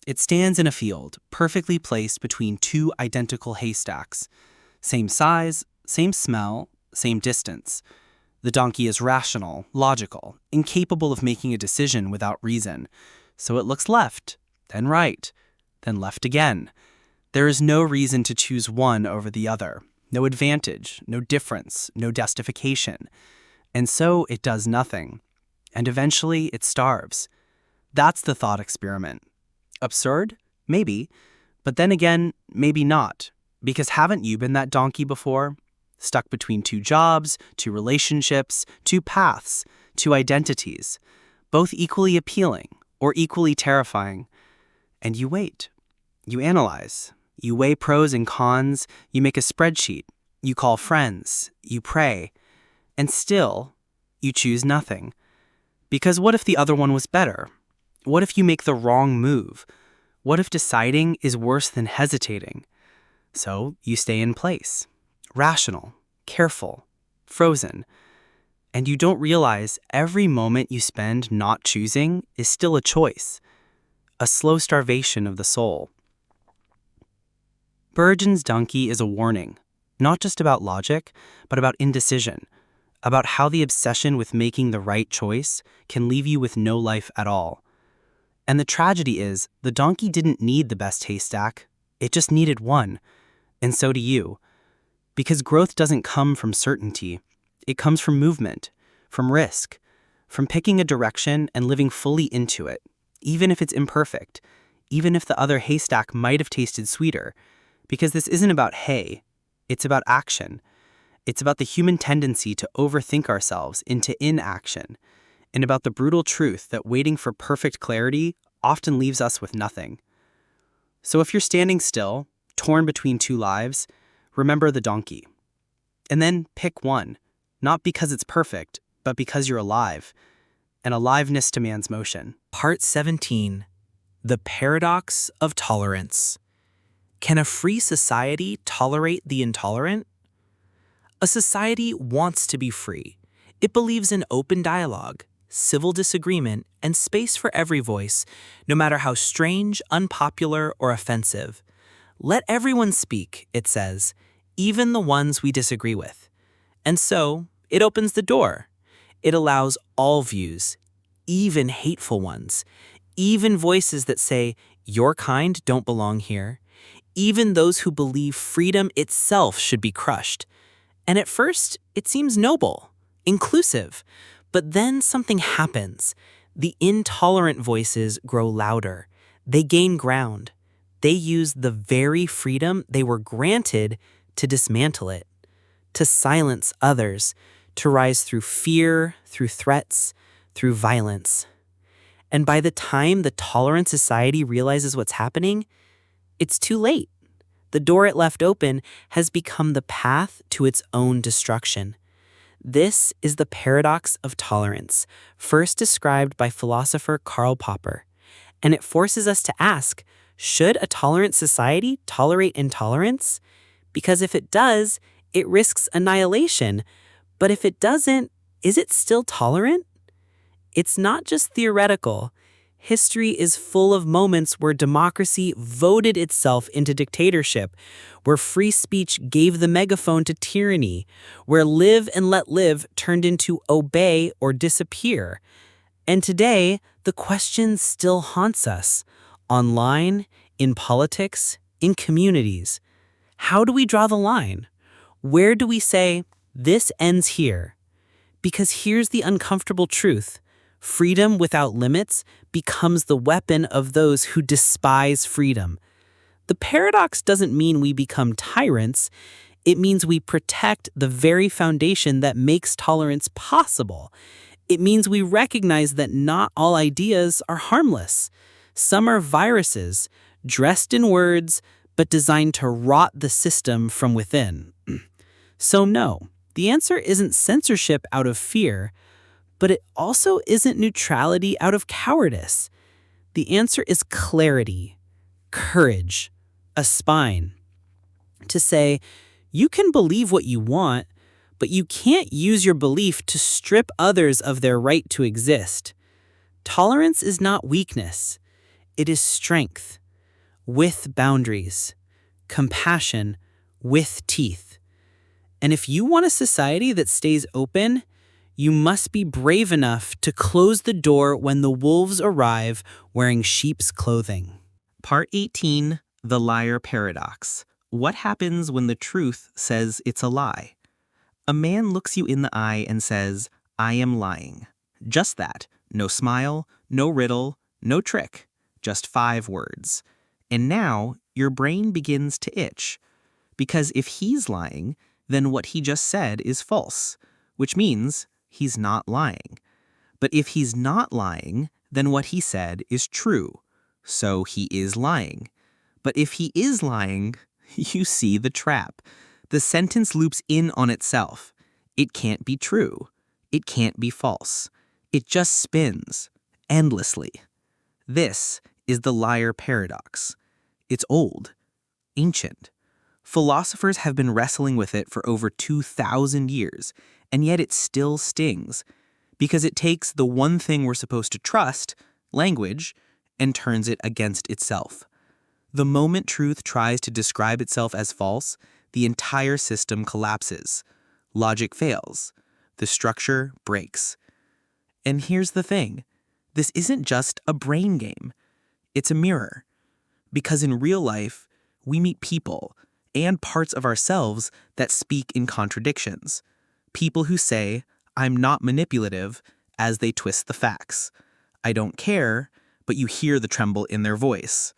It stands in a field, perfectly placed between two identical haystacks. Same size, same smell, same distance. The donkey is rational, logical, incapable of making a decision without reason. So it looks left, then right, then left again. There is no reason to choose one over the other. No advantage, no difference, no justification. And so it does nothing. And eventually it starves. That's the thought experiment. Absurd? Maybe. But then again, maybe not. Because haven't you been that donkey before? Stuck between two jobs, two relationships, two paths, two identities, both equally appealing or equally terrifying. And you wait. You analyze. You weigh pros and cons. You make a spreadsheet. You call friends, you pray, and still, you choose nothing. Because what if the other one was better? What if you make the wrong move? What if deciding is worse than hesitating? So you stay in place, rational, careful, frozen. And you don't realize every moment you spend not choosing is still a choice, a slow starvation of the soul. Buridan's donkey is a warning, not just about logic, but about indecision, about how the obsession with making the right choice can leave you with no life at all. And the tragedy is, the donkey didn't need the best haystack, it just needed one. And so do you. Because growth doesn't come from certainty. It comes from movement, from risk, from picking a direction and living fully into it, even if it's imperfect, even if the other haystack might have tasted sweeter. Because this isn't about hay, it's about action. It's about the human tendency to overthink ourselves into inaction, and about the brutal truth that waiting for perfect clarity often leaves us with nothing. So if you're standing still, torn between two lives, remember the donkey. And then pick one, not because it's perfect, but because you're alive, and aliveness demands motion. Part 17. The Paradox of Tolerance. Can a free society tolerate the intolerant? A society wants to be free. It believes in open dialogue, civil disagreement, and space for every voice, no matter how strange, unpopular, or offensive. Let everyone speak, it says, even the ones we disagree with. And so, it opens the door. It allows all views, even hateful ones, even voices that say, your kind don't belong here, even those who believe freedom itself should be crushed. And at first, it seems noble, inclusive, but then something happens. The intolerant voices grow louder. They gain ground. They use the very freedom they were granted to dismantle it, to silence others, to rise through fear, through threats, through violence. And by the time the tolerant society realizes what's happening, it's too late. The door it left open has become the path to its own destruction. This is the paradox of tolerance, first described by philosopher Karl Popper. And it forces us to ask, should a tolerant society tolerate intolerance? Because if it does, it risks annihilation. But if it doesn't, is it still tolerant? It's not just theoretical. History is full of moments where democracy voted itself into dictatorship, where free speech gave the megaphone to tyranny, where live and let live turned into obey or disappear. And today, the question still haunts us, online, in politics, in communities. How do we draw the line? Where do we say, this ends here? Because here's the uncomfortable truth. Freedom without limits becomes the weapon of those who despise freedom. The paradox doesn't mean we become tyrants. It means we protect the very foundation that makes tolerance possible. It means we recognize that not all ideas are harmless. Some are viruses, dressed in words, but designed to rot the system from within. So no, the answer isn't censorship out of fear, but it also isn't neutrality out of cowardice. The answer is clarity, courage, a spine. To say, you can believe what you want, but you can't use your belief to strip others of their right to exist. Tolerance is not weakness. It is strength, with boundaries, compassion, with teeth. And if you want a society that stays open, you must be brave enough to close the door when the wolves arrive wearing sheep's clothing. Part 18, The Liar Paradox. What happens when the truth says it's a lie? A man looks you in the eye and says, I am lying. Just that. No smile, no riddle, no trick. Just 5 words. And now your brain begins to itch. Because if he's lying, then what he just said is false, which means he's not lying. But if he's not lying, then what he said is true. So he is lying. But if he is lying, you see the trap. The sentence loops in on itself. It can't be true. It can't be false. It just spins endlessly. This is the liar paradox. It's old, ancient. Philosophers have been wrestling with it for over 2,000 years, and yet it still stings, because it takes the one thing we're supposed to trust, language, and turns it against itself. The moment truth tries to describe itself as false, the entire system collapses. Logic fails. The structure breaks. And here's the thing. This isn't just a brain game. It's a mirror. Because in real life, we meet people and parts of ourselves that speak in contradictions. People who say, "I'm not manipulative," as they twist the facts. "I don't care," but you hear the tremble in their voice.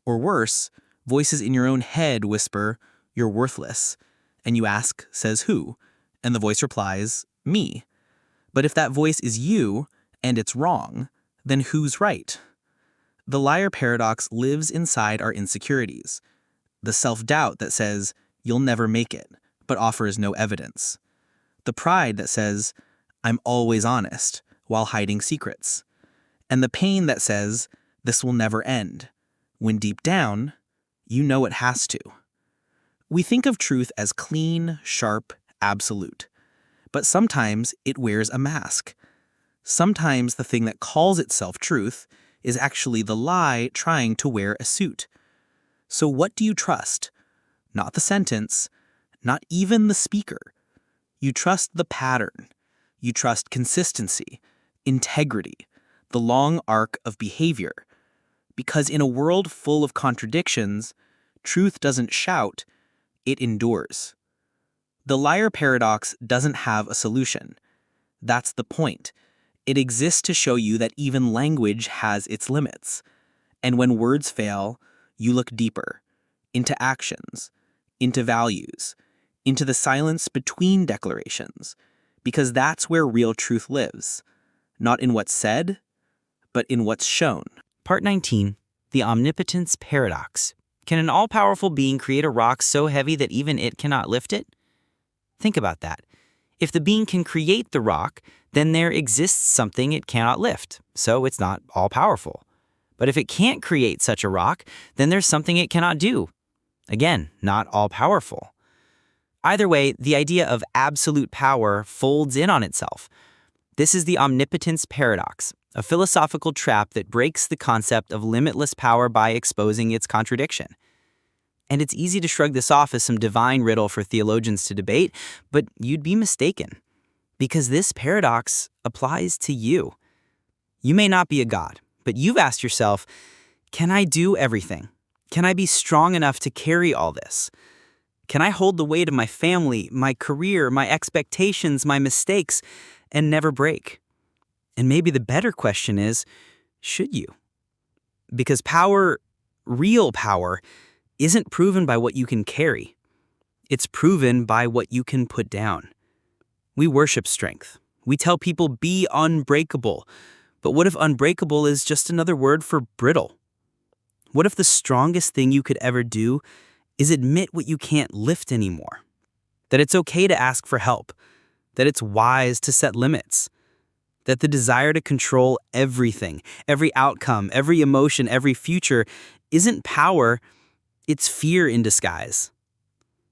Or worse, voices in your own head whisper, "You're worthless." And you ask, "Says who?" And the voice replies, "Me." But if that voice is you, and it's wrong, then who's right? The liar paradox lives inside our insecurities. The self-doubt that says, "You'll never make it," but offers no evidence. The pride that says, "I'm always honest," while hiding secrets. And the pain that says, "This will never end," when deep down, you know it has to. We think of truth as clean, sharp, absolute. But sometimes it wears a mask. Sometimes the thing that calls itself truth is actually the lie trying to wear a suit. So what do you trust? Not the sentence, not even the speaker. You trust the pattern. You trust consistency, integrity, the long arc of behavior. Because in a world full of contradictions, truth doesn't shout, it endures. The liar paradox doesn't have a solution. That's the point. It exists to show you that even language has its limits. And when words fail, you look deeper, into actions, into values, into the silence between declarations, because that's where real truth lives, not in what's said, but in what's shown. Part 19, the Omnipotence Paradox. Can an all-powerful being create a rock so heavy that even it cannot lift it? Think about that. If the being can create the rock, then there exists something it cannot lift, so it's not all-powerful. But if it can't create such a rock, then there's something it cannot do. Again, not all-powerful. Either way, the idea of absolute power folds in on itself. This is the Omnipotence Paradox, a philosophical trap that breaks the concept of limitless power by exposing its contradiction. And it's easy to shrug this off as some divine riddle for theologians to debate, but you'd be mistaken. Because this paradox applies to you. You may not be a god, but you've asked yourself, can I do everything? Can I be strong enough to carry all this? Can I hold the weight of my family, my career, my expectations, my mistakes, and never break? And maybe the better question is, should you? Because power, real power, isn't proven by what you can carry. It's proven by what you can put down. We worship strength. We tell people be unbreakable. But what if unbreakable is just another word for brittle? What if the strongest thing you could ever do is admit what you can't lift anymore? That it's okay to ask for help. That it's wise to set limits. That the desire to control everything, every outcome, every emotion, every future isn't power, it's fear in disguise.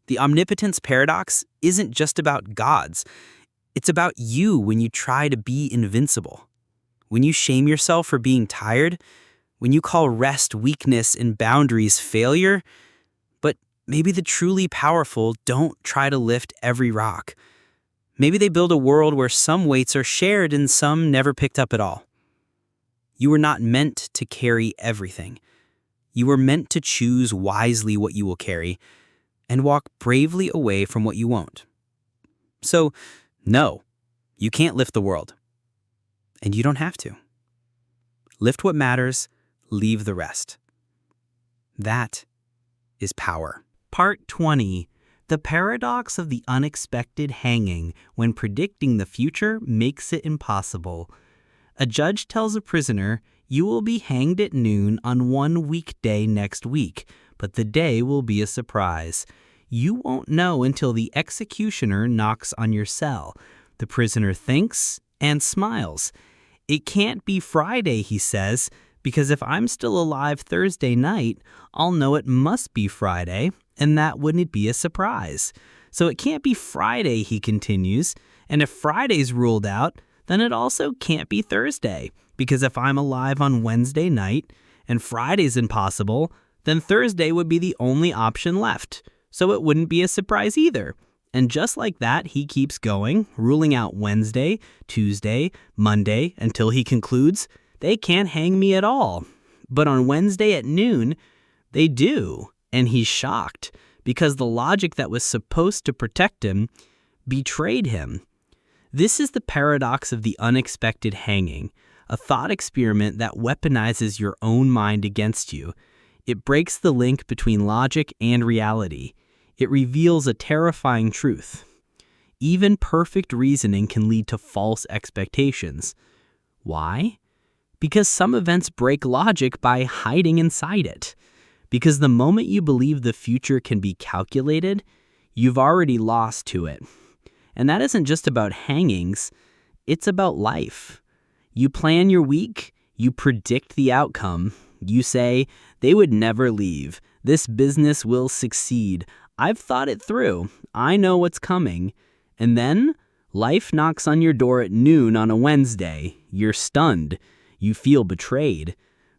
The omnipotence paradox isn't just about gods. It's about you when you try to be invincible. When you shame yourself for being tired, when you call rest weakness and boundaries failure. But maybe the truly powerful don't try to lift every rock. Maybe they build a world where some weights are shared and some never picked up at all. You were not meant to carry everything. You were meant to choose wisely what you will carry and walk bravely away from what you won't. So, no, you can't lift the world. And you don't have to. Lift what matters, leave the rest. That is power. Part 20. The paradox of the unexpected hanging when predicting the future makes it impossible. A judge tells a prisoner, "You will be hanged at noon on one weekday next week, but the day will be a surprise. You won't know until the executioner knocks on your cell. The prisoner thinks and smiles. It can't be Friday, he says, because if I'm still alive Thursday night, I'll know it must be Friday, and that wouldn't be a surprise. So it can't be Friday, he continues, and if Friday's ruled out, then it also can't be Thursday, because if I'm alive on Wednesday night and Friday's impossible, then Thursday would be the only option left, so it wouldn't be a surprise either. And just like that, he keeps going, ruling out Wednesday, Tuesday, Monday, until he concludes, they can't hang me at all. But on Wednesday at noon, they do, and he's shocked, because the logic that was supposed to protect him betrayed him. This is the paradox of the unexpected hanging, a thought experiment that weaponizes your own mind against you. It breaks the link between logic and reality. It reveals a terrifying truth. Even perfect reasoning can lead to false expectations. Why? Because some events break logic by hiding inside it. Because the moment you believe the future can be calculated, you've already lost to it. And that isn't just about hangings, it's about life. You plan your week, you predict the outcome. You say, they would never leave. This business will succeed. I've thought it through. I know what's coming. And then, life knocks on your door at noon on a Wednesday. You're stunned. You feel betrayed.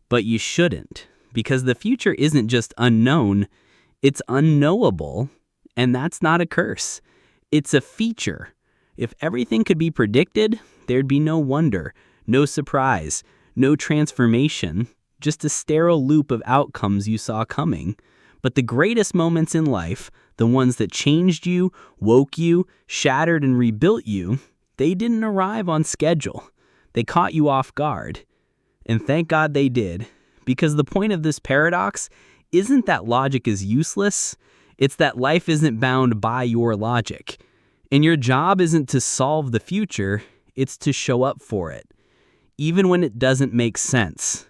But you shouldn't, because the future isn't just unknown, it's unknowable. And that's not a curse. It's a feature. If everything could be predicted, there'd be no wonder, no surprise, no transformation, just a sterile loop of outcomes you saw coming. But the greatest moments in life, the ones that changed you, woke you, shattered and rebuilt you, they didn't arrive on schedule. They caught you off guard. And thank God they did, because the point of this paradox isn't that logic is useless, it's that life isn't bound by your logic. And your job isn't to solve the future, it's to show up for it, even when it doesn't make sense.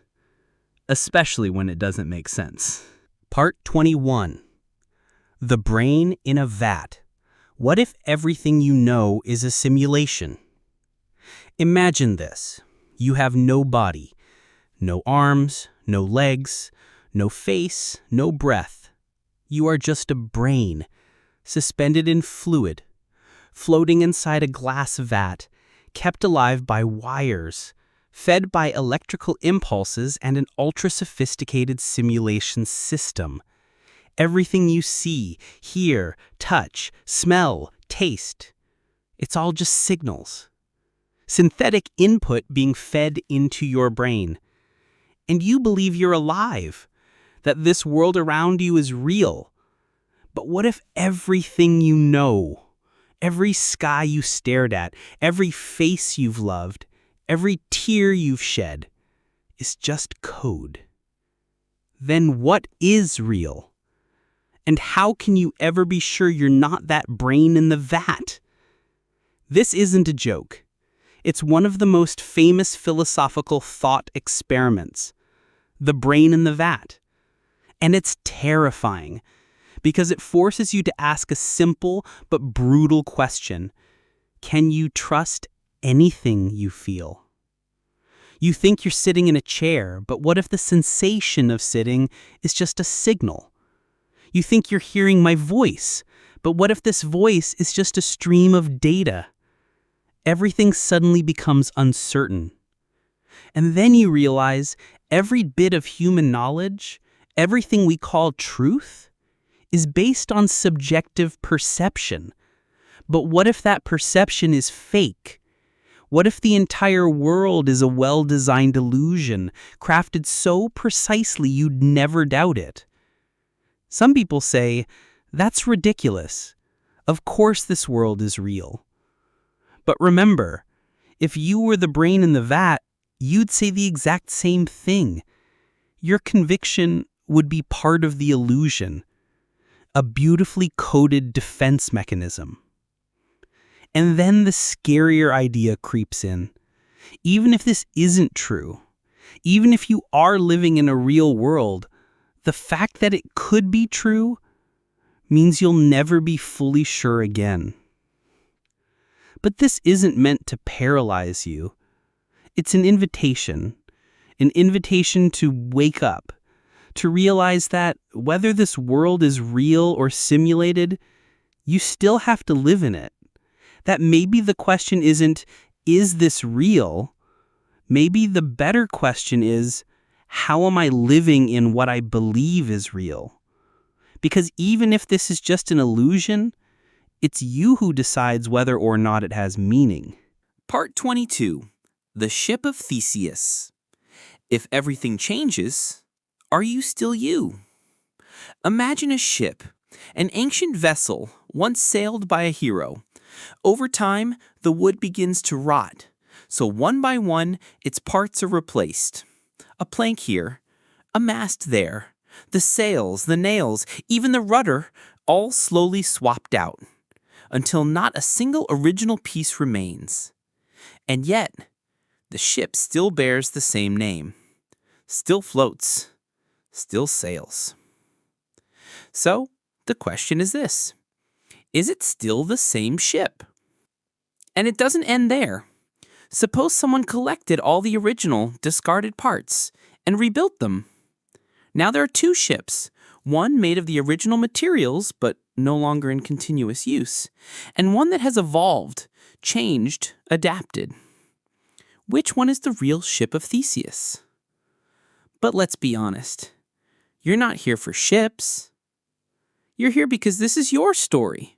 Especially when it doesn't make sense. Part 21. The brain in a vat. What if everything you know is a simulation? Imagine this. You have no body, no arms, no legs, no face, no breath. You are just a brain, suspended in fluid, floating inside a glass vat, kept alive by wires, fed by electrical impulses and an ultra-sophisticated simulation system. Everything you see, hear, touch, smell, taste, it's all just signals. Synthetic input being fed into your brain. And you believe you're alive, that this world around you is real. But what if everything you know, every sky you stared at, every face you've loved, every tear you've shed, is just code? Then what is real? And how can you ever be sure you're not that brain in the vat? This isn't a joke. It's one of the most famous philosophical thought experiments, the brain in the vat. And it's terrifying, because it forces you to ask a simple but brutal question. Can you trust anything you feel? You think you're sitting in a chair, but what if the sensation of sitting is just a signal? You think you're hearing my voice, but what if this voice is just a stream of data? Everything suddenly becomes uncertain. And then you realize every bit of human knowledge, everything we call truth, is based on subjective perception. But what if that perception is fake? What if the entire world is a well-designed illusion, crafted so precisely you'd never doubt it? Some people say, that's ridiculous. Of course this world is real. But remember, if you were the brain in the vat, you'd say the exact same thing. Your conviction would be part of the illusion, a beautifully coded defense mechanism. And then the scarier idea creeps in. Even if this isn't true, even if you are living in a real world, the fact that it could be true means you'll never be fully sure again. But this isn't meant to paralyze you. It's an invitation to wake up, to realize that whether this world is real or simulated, you still have to live in it. That maybe the question isn't, is this real? Maybe the better question is, how am I living in what I believe is real? Because even if this is just an illusion, it's you who decides whether or not it has meaning. Part 22. The Ship of Theseus. If everything changes, are you still you? Imagine a ship, an ancient vessel once sailed by a hero. Over time, the wood begins to rot, so one by one, its parts are replaced. A plank here, a mast there, the sails, the nails, even the rudder, all slowly swapped out, until not a single original piece remains. And yet, the ship still bears the same name, still floats, still sails. So, the question is this: is it still the same ship? And it doesn't end there. Suppose someone collected all the original, discarded parts and rebuilt them. Now there are two ships, one made of the original materials but no longer in continuous use, and one that has evolved, changed, adapted. Which one is the real ship of Theseus? But let's be honest. You're not here for ships. You're here because this is your story.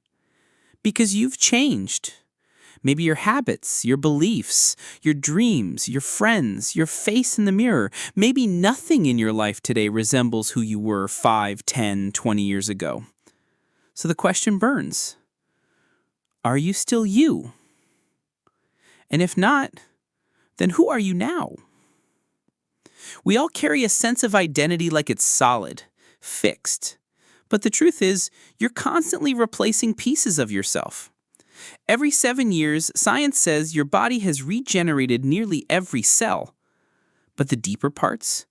Because you've changed. Maybe your habits, your beliefs, your dreams, your friends, your face in the mirror. Maybe nothing in your life today resembles who you were 5, 10, 20 years ago. So the question burns. Are you still you? And if not, then who are you now? We all carry a sense of identity like it's solid, fixed. But the truth is, you're constantly replacing pieces of yourself. Every 7 years, science says your body has regenerated nearly every cell. But the deeper parts,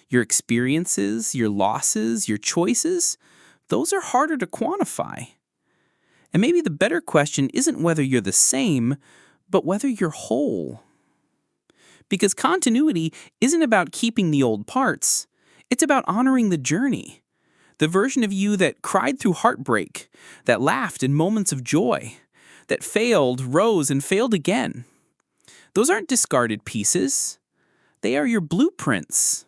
your experiences, your losses, your choices, those are harder to quantify. And maybe the better question isn't whether you're the same, but whether you're whole. Because continuity isn't about keeping the old parts. It's about honoring the journey. The version of you that cried through heartbreak, that laughed in moments of joy, that failed, rose, and failed again. Those aren't discarded pieces. They are your blueprints.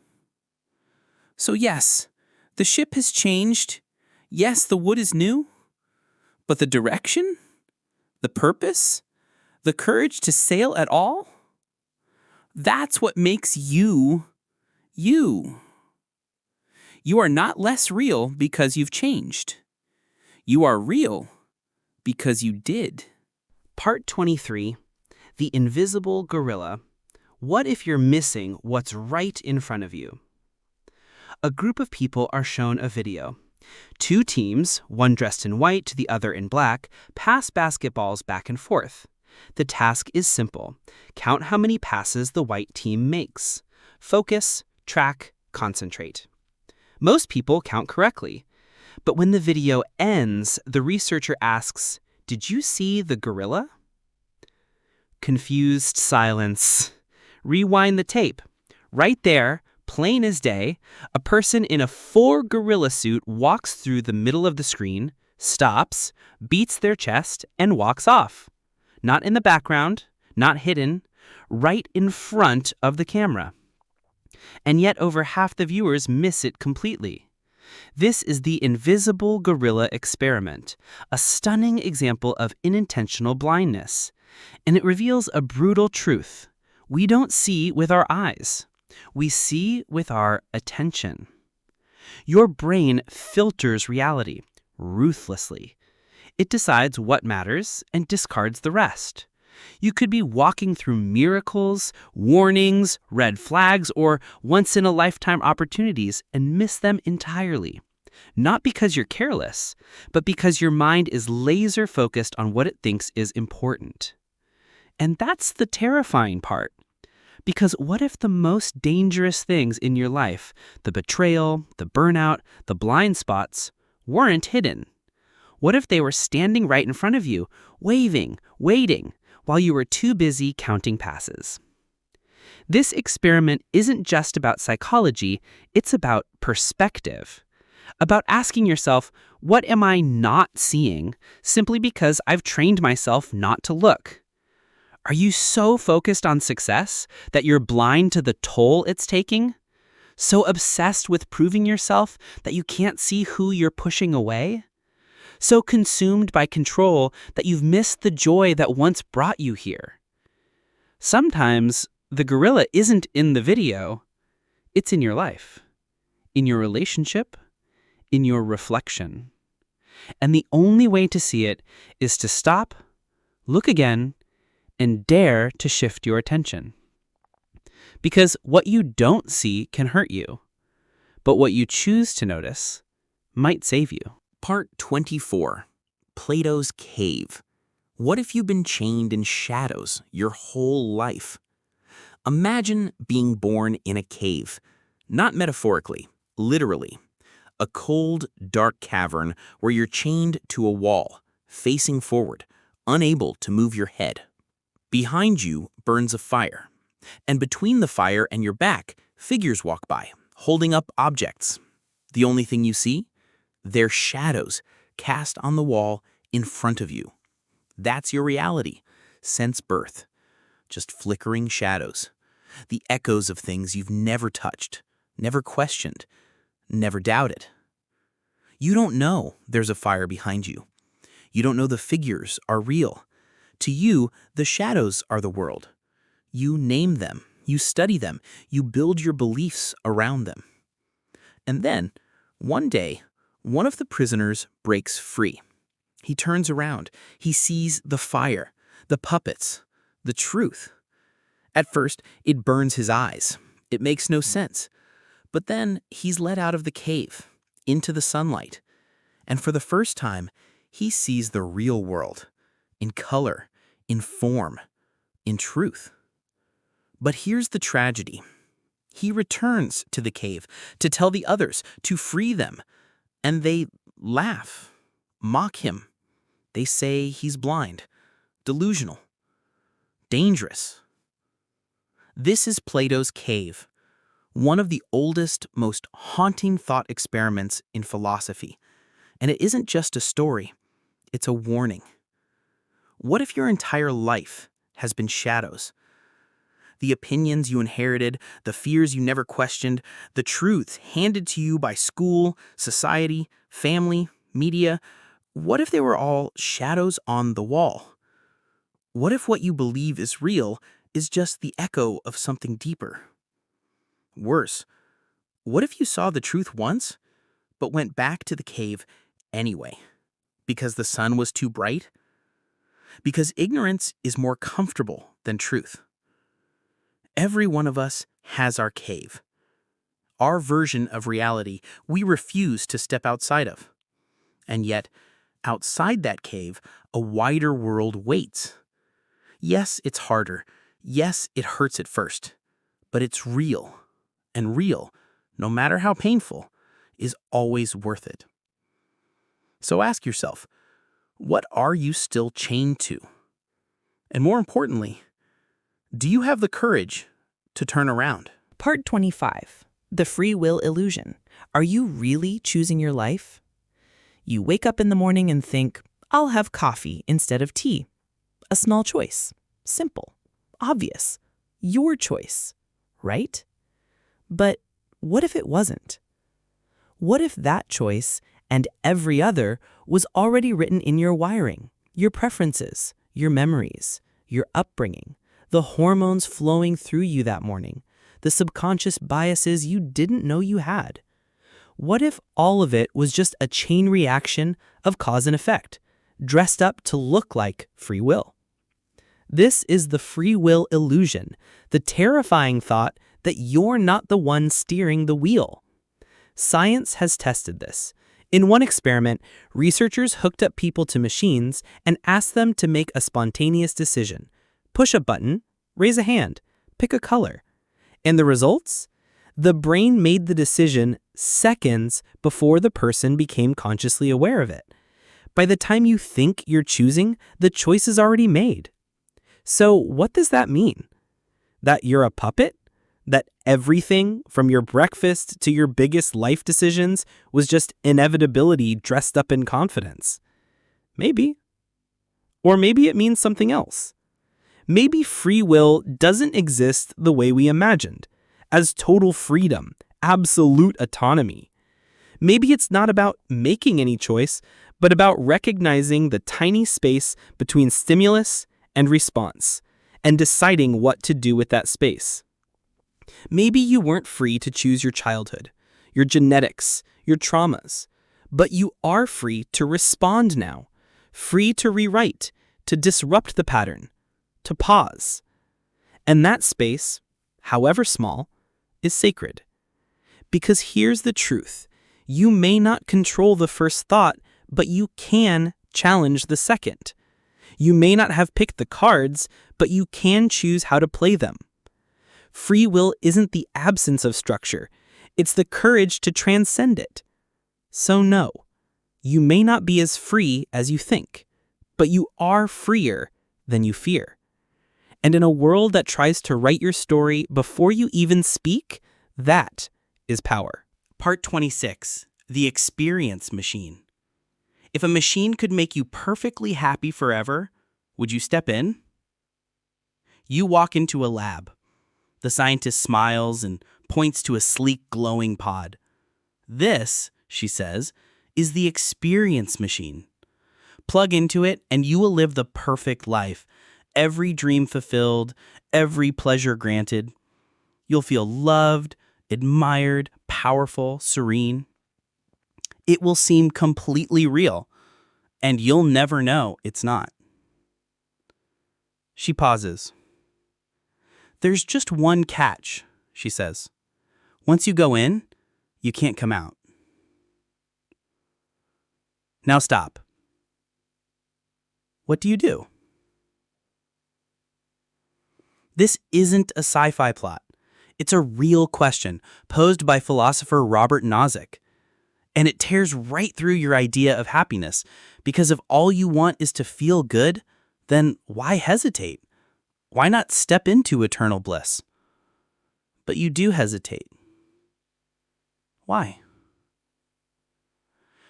So yes, the ship has changed. Yes, the wood is new. But the direction, the purpose, the courage to sail at all, that's what makes you, you. You are not less real because you've changed. You are real because you did. Part 23. The Invisible Gorilla. What if you're missing what's right in front of you? A group of people are shown a video. Two teams, one dressed in white, the other in black, pass basketballs back and forth. The task is simple. Count how many passes the white team makes. Focus, track, concentrate. Most people count correctly. But when the video ends, the researcher asks, "Did you see the gorilla?" Confused silence. Rewind the tape. Right there, plain as day, a person in a full gorilla suit walks through the middle of the screen, stops, beats their chest, and walks off. Not in the background, not hidden, right in front of the camera. And yet over half the viewers miss it completely. This is the invisible gorilla experiment, a stunning example of unintentional blindness. And it reveals a brutal truth. We don't see with our eyes. We see with our attention. Your brain filters reality ruthlessly. It decides what matters and discards the rest. You could be walking through miracles, warnings, red flags, or once-in-a-lifetime opportunities and miss them entirely. Not because you're careless, but because your mind is laser-focused on what it thinks is important. And that's the terrifying part. Because what if the most dangerous things in your life, the betrayal, the burnout, the blind spots, weren't hidden? What if they were standing right in front of you, waving, waiting, while you were too busy counting passes? This experiment isn't just about psychology, it's about perspective. About asking yourself, what am I not seeing simply because I've trained myself not to look? Are you so focused on success that you're blind to the toll it's taking? So obsessed with proving yourself that you can't see who you're pushing away? So consumed by control that you've missed the joy that once brought you here? Sometimes the gorilla isn't in the video, it's in your life, in your relationship, in your reflection. And the only way to see it is to stop, look again, and dare to shift your attention. Because what you don't see can hurt you, but what you choose to notice might save you. Part 24. Plato's Cave. What if you've been chained in shadows your whole life? Imagine being born in a cave, not metaphorically, literally. A cold, dark cavern where you're chained to a wall, facing forward, unable to move your head. Behind you burns a fire, and between the fire and your back, figures walk by, holding up objects. The only thing you see? They're shadows cast on the wall in front of you. That's your reality, since birth. Just flickering shadows. The echoes of things you've never touched, never questioned, never doubted. You don't know there's a fire behind you. You don't know the figures are real. To you, the shadows are the world. You name them, you study them, you build your beliefs around them. And then, one day, one of the prisoners breaks free. He turns around. He sees the fire, the puppets, the truth. At first, it burns his eyes. It makes no sense. But then he's let out of the cave, into the sunlight. And for the first time, he sees the real world, in color, in form, in truth. But here's the tragedy. He returns to the cave to tell the others, to free them. And they laugh, mock him. They say he's blind, delusional, dangerous. This is Plato's Cave, one of the oldest, most haunting thought experiments in philosophy. And it isn't just a story, it's a warning. What if your entire life has been shadows? The opinions you inherited, the fears you never questioned, the truths handed to you by school, society, family, media. What if they were all shadows on the wall? What if what you believe is real is just the echo of something deeper? Worse, what if you saw the truth once, but went back to the cave anyway? Because the sun was too bright? Because ignorance is more comfortable than truth. Every one of us has our cave. Our version of reality we refuse to step outside of. And yet, outside that cave, a wider world waits. Yes, it's harder. Yes, it hurts at first. But it's real. And real, no matter how painful, is always worth it. So ask yourself, what are you still chained to? And more importantly, do you have the courage to turn around? Part 25. The free will illusion. Are you really choosing your life? You wake up in the morning and think, I'll have coffee instead of tea. A small choice. Simple. Obvious. Your choice. Right? But what if it wasn't? What if that choice and every other was already written in your wiring, your preferences, your memories, your upbringing, the hormones flowing through you that morning, the subconscious biases you didn't know you had? What if all of it was just a chain reaction of cause and effect, dressed up to look like free will? This is the free will illusion, the terrifying thought that you're not the one steering the wheel. Science has tested this. In one experiment, researchers hooked up people to machines and asked them to make a spontaneous decision. Push a button, raise a hand, pick a color. And the results? The brain made the decision seconds before the person became consciously aware of it. By the time you think you're choosing, the choice is already made. So what does that mean? That you're a puppet? That everything, from your breakfast to your biggest life decisions, was just inevitability dressed up in confidence? Maybe. Or maybe it means something else. Maybe free will doesn't exist the way we imagined, as total freedom, absolute autonomy. Maybe it's not about making any choice, but about recognizing the tiny space between stimulus and response, and deciding what to do with that space. Maybe you weren't free to choose your childhood, your genetics, your traumas, but you are free to respond now, free to rewrite, to disrupt the pattern, to pause. And that space, however small, is sacred. Because here's the truth. You may not control the first thought, but you can challenge the second. You may not have picked the cards, but you can choose how to play them. Free will isn't the absence of structure. It's the courage to transcend it. So no, you may not be as free as you think, but you are freer than you fear. And in a world that tries to write your story before you even speak, that is power. Part 26. The Experience Machine. If a machine could make you perfectly happy forever, would you step in? You walk into a lab. The scientist smiles and points to a sleek, glowing pod. This, she says, is the Experience Machine. Plug into it and you will live the perfect life. Every dream fulfilled, every pleasure granted. You'll feel loved, admired, powerful, serene. It will seem completely real, and you'll never know it's not. She pauses. There's just one catch, she says. Once you go in, you can't come out. Now stop. What do you do? This isn't a sci-fi plot. It's a real question posed by philosopher Robert Nozick. And it tears right through your idea of happiness, because if all you want is to feel good, then why hesitate? Why not step into eternal bliss? But you do hesitate. Why?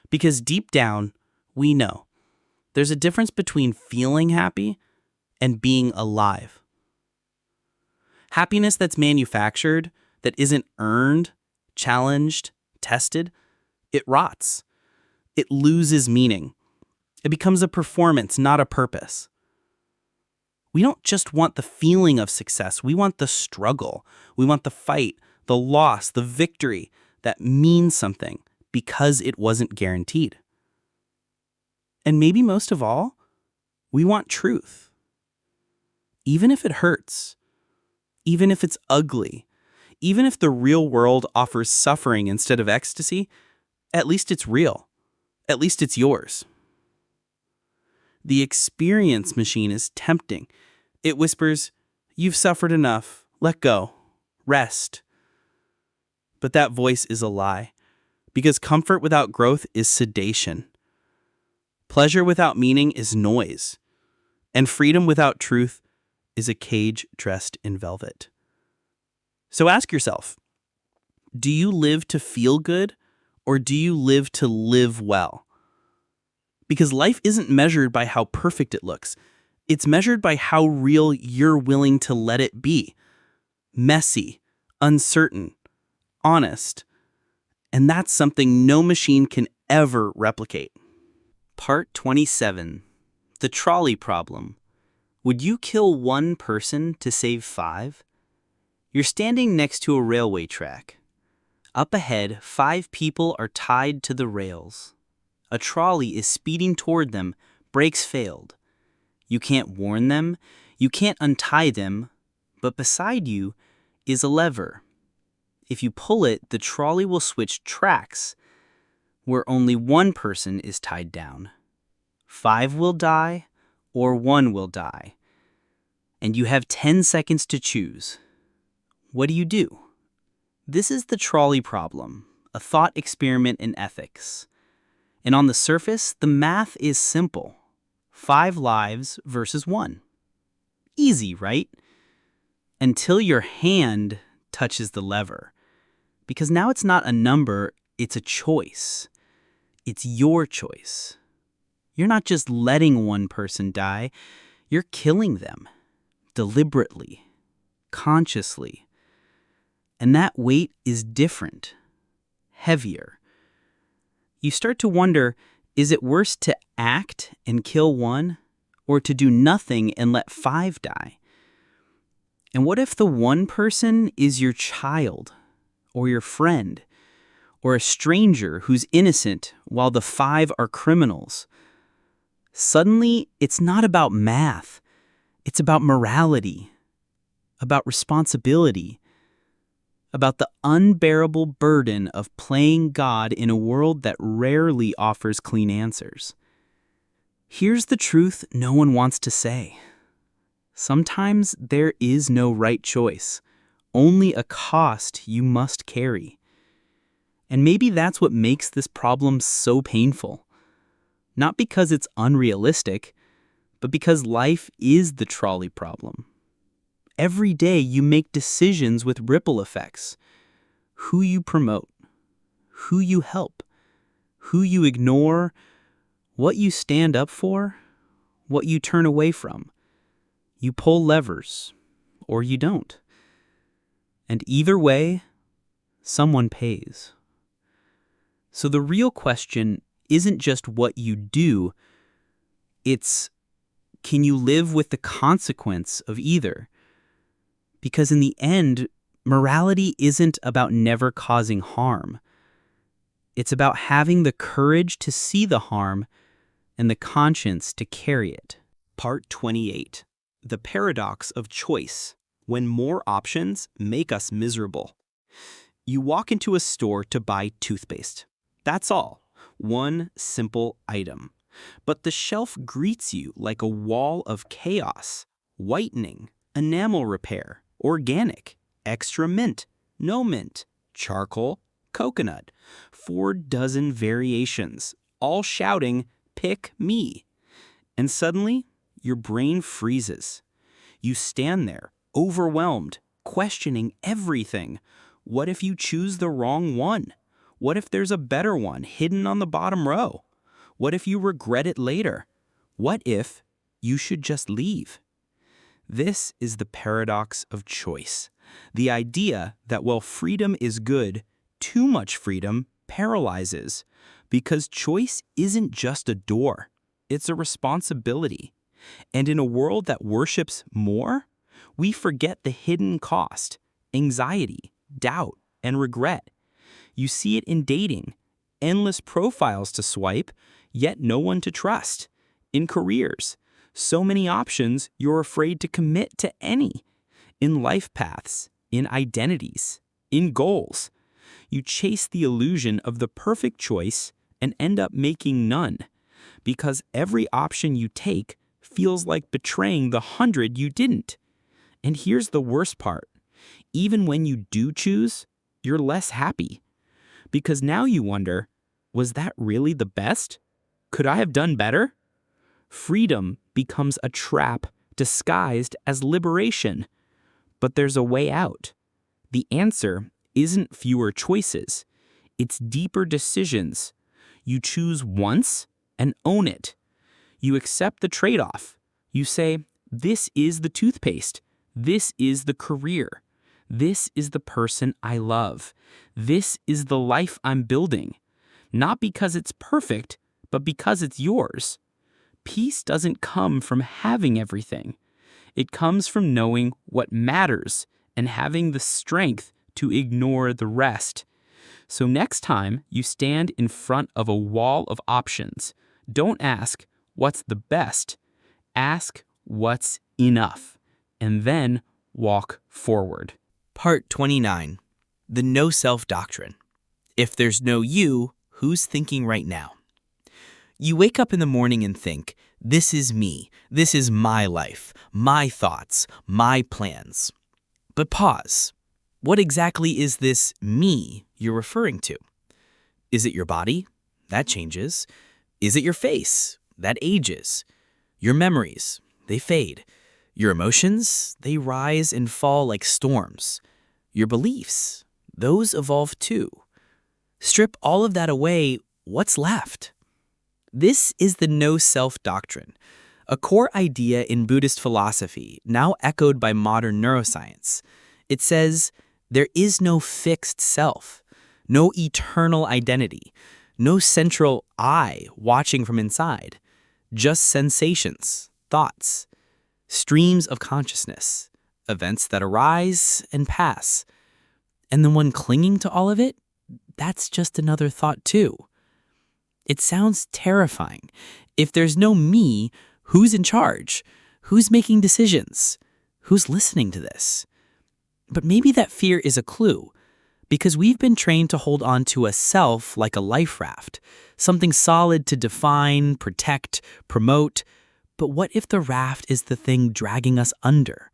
Because deep down, we know there's a difference between feeling happy and being alive. Happiness that's manufactured, that isn't earned, challenged, tested, it rots. It loses meaning. It becomes a performance, not a purpose. We don't just want the feeling of success. We want the struggle. We want the fight, the loss, the victory that means something because it wasn't guaranteed. And maybe most of all, we want truth. Even if it hurts, even if it's ugly, even if the real world offers suffering instead of ecstasy, at least it's real. At least it's yours. The Experience Machine is tempting. It whispers, "You've suffered enough. Let go. Rest." But that voice is a lie, because comfort without growth is sedation. Pleasure without meaning is noise, and freedom without truth is a cage dressed in velvet. So ask yourself, do you live to feel good, or do you live to live well? Because life isn't measured by how perfect it looks. It's measured by how real you're willing to let it be. Messy, uncertain, honest. And that's something no machine can ever replicate. Part 27. The Trolley Problem. Would you kill one person to save 5? You're standing next to a railway track. Up ahead, 5 people are tied to the rails. A trolley is speeding toward them, brakes failed. You can't warn them, you can't untie them, but beside you is a lever. If you pull it, the trolley will switch tracks, where only one person is tied down. 5 will die, or 1 will die. And you have 10 seconds to choose. What do you do? This is the trolley problem, a thought experiment in ethics. And on the surface, the math is simple. 5 lives versus 1. Easy, right? Until your hand touches the lever. Because now it's not a number, it's a choice. It's your choice. You're not just letting one person die, you're killing them. Deliberately. Consciously. And that weight is different. Heavier. You start to wonder, is it worse to act and kill one, or to do nothing and let 5 die? And what if the one person is your child, or your friend, or a stranger who's innocent while the 5 are criminals? Suddenly, it's not about math. It's about morality, about responsibility, about the unbearable burden of playing God in a world that rarely offers clean answers. Here's the truth no one wants to say. Sometimes there is no right choice, only a cost you must carry. And maybe that's what makes this problem so painful. Not because it's unrealistic, but because life is the trolley problem. Every day you make decisions with ripple effects. Who you promote, who you help, who you ignore, what you stand up for, what you turn away from. You pull levers, or you don't. And either way, someone pays. So the real question isn't just what you do, it's can you live with the consequence of either? Because in the end, morality isn't about never causing harm. It's about having the courage to see the harm and the conscience to carry it. Part 28. The Paradox of Choice, when more options make us miserable. You walk into a store to buy toothpaste. That's all. One simple item. But the shelf greets you like a wall of chaos. Whitening, enamel repair, organic, extra mint, no mint, charcoal, coconut. 4 dozen variations, all shouting, "Pick me." And suddenly, your brain freezes. You stand there, overwhelmed, questioning everything. What if you choose the wrong one? What if there's a better one hidden on the bottom row? What if you regret it later? What if you should just leave? This is the paradox of choice. The idea that while freedom is good, too much freedom paralyzes. Because choice isn't just a door, it's a responsibility. And in a world that worships more, we forget the hidden cost, anxiety, doubt, and regret. You see it in dating, endless profiles to swipe, yet no one to trust. In careers, so many options you're afraid to commit to any. In life paths, in identities, in goals. You chase the illusion of the perfect choice and end up making none. Because every option you take feels like betraying the 100 you didn't. And here's the worst part. Even when you do choose, you're less happy. Because now you wonder, was that really the best? Could I have done better? Freedom becomes a trap disguised as liberation. But there's a way out. The answer isn't fewer choices. It's deeper decisions. You choose once and own it. You accept the trade-off. You say, this is the toothpaste. This is the career. This is the person I love. This is the life I'm building. Not because it's perfect, but because it's yours. Peace doesn't come from having everything. It comes from knowing what matters and having the strength to ignore the rest. So next time you stand in front of a wall of options, don't ask, what's the best? Ask, what's enough? And then walk forward. Part 29. The No-Self Doctrine. If there's no you, who's thinking right now? You wake up in the morning and think, this is me, this is my life, my thoughts, my plans. But pause. What exactly is this me you're referring to? Is it your body, That changes. Is it your face? That ages. Your memories, they fade. Your emotions, they rise and fall like storms. Your beliefs, those evolve too. Strip all of that away, what's left? This is the no-self doctrine, a core idea in Buddhist philosophy, now echoed by modern neuroscience. It says, there is no fixed self, no eternal identity, no central I watching from inside, just sensations, thoughts, streams of consciousness, events that arise and pass. And the one clinging to all of it, that's just another thought too. It sounds terrifying. If there's no me, who's in charge? Who's making decisions? Who's listening to this? But maybe that fear is a clue, because we've been trained to hold on to a self like a life raft, something solid to define, protect, promote. But what if the raft is the thing dragging us under?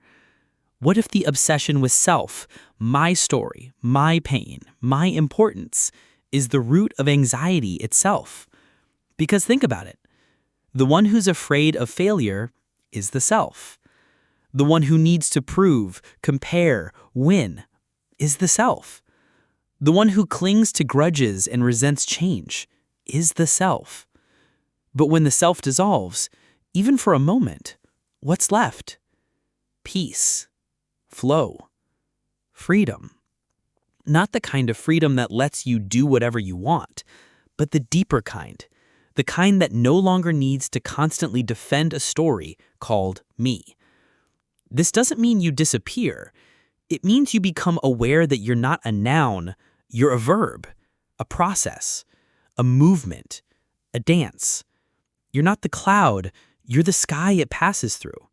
What if the obsession with self, my story, my pain, my importance, is the root of anxiety itself? Because think about it. The one who's afraid of failure is the self. The one who needs to prove, compare, win is the self. The one who clings to grudges and resents change is the self. But when the self dissolves, even for a moment, what's left? Peace, flow, freedom. Not the kind of freedom that lets you do whatever you want, but the deeper kind, the kind that no longer needs to constantly defend a story called me. This doesn't mean you disappear. It means you become aware that you're not a noun, you're a verb, a process, a movement, a dance. You're not the cloud, you're the sky it passes through.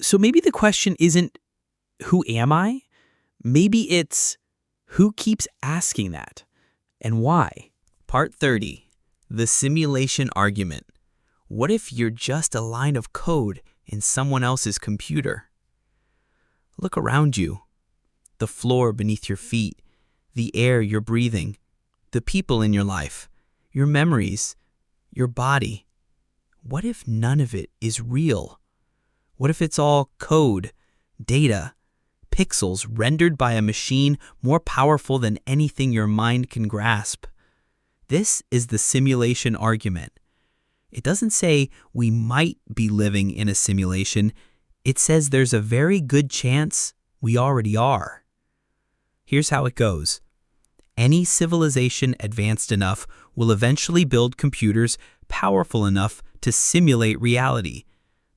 So maybe the question isn't, who am I? Maybe it's, who keeps asking that, and why? Part 30. The simulation argument. What if you're just a line of code in someone else's computer? Look around you. The floor beneath your feet, the air you're breathing, the people in your life, your memories, your body. What if none of it is real? What if it's all code, data, pixels rendered by a machine more powerful than anything your mind can grasp? This is the simulation argument. It doesn't say we might be living in a simulation. It says there's a very good chance we already are. Here's how it goes. Any civilization advanced enough will eventually build computers powerful enough to simulate reality.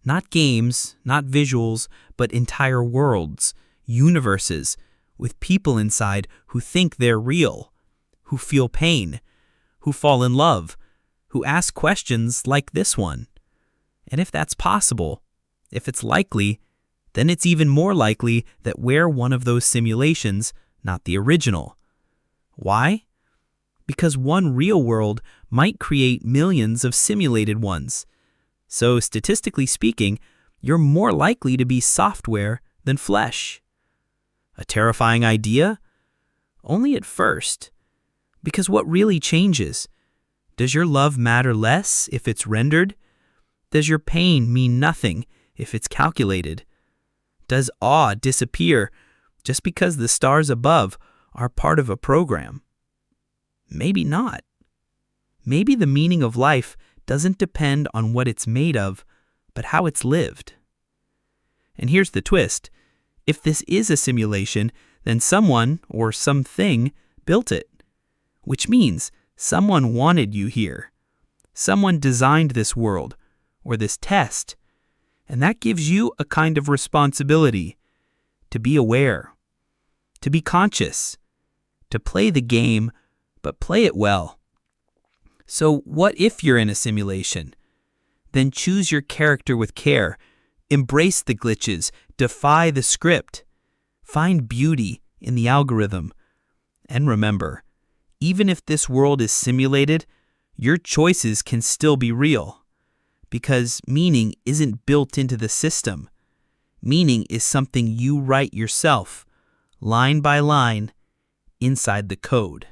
Not games, not visuals, but entire worlds, universes, with people inside who think they're real, who feel pain, who fall in love, who ask questions like this one. And if that's possible, if it's likely, then it's even more likely that we're one of those simulations, not the original. Why? Because one real world might create millions of simulated ones. So statistically speaking, you're more likely to be software than flesh. A terrifying idea? Only at first. Because what really changes? Does your love matter less if it's rendered? Does your pain mean nothing if it's calculated? Does awe disappear just because the stars above are part of a program? Maybe not. Maybe the meaning of life doesn't depend on what it's made of, but how it's lived. And here's the twist. If this is a simulation, then someone or something built it. Which means someone wanted you here. Someone designed this world, or this test. And that gives you a kind of responsibility to be aware, to be conscious, to play the game, but play it well. So what if you're in a simulation? Then choose your character with care. Embrace the glitches. Defy the script. Find beauty in the algorithm. And remember, even if this world is simulated, your choices can still be real. Because meaning isn't built into the system. Meaning is something you write yourself, line by line, inside the code.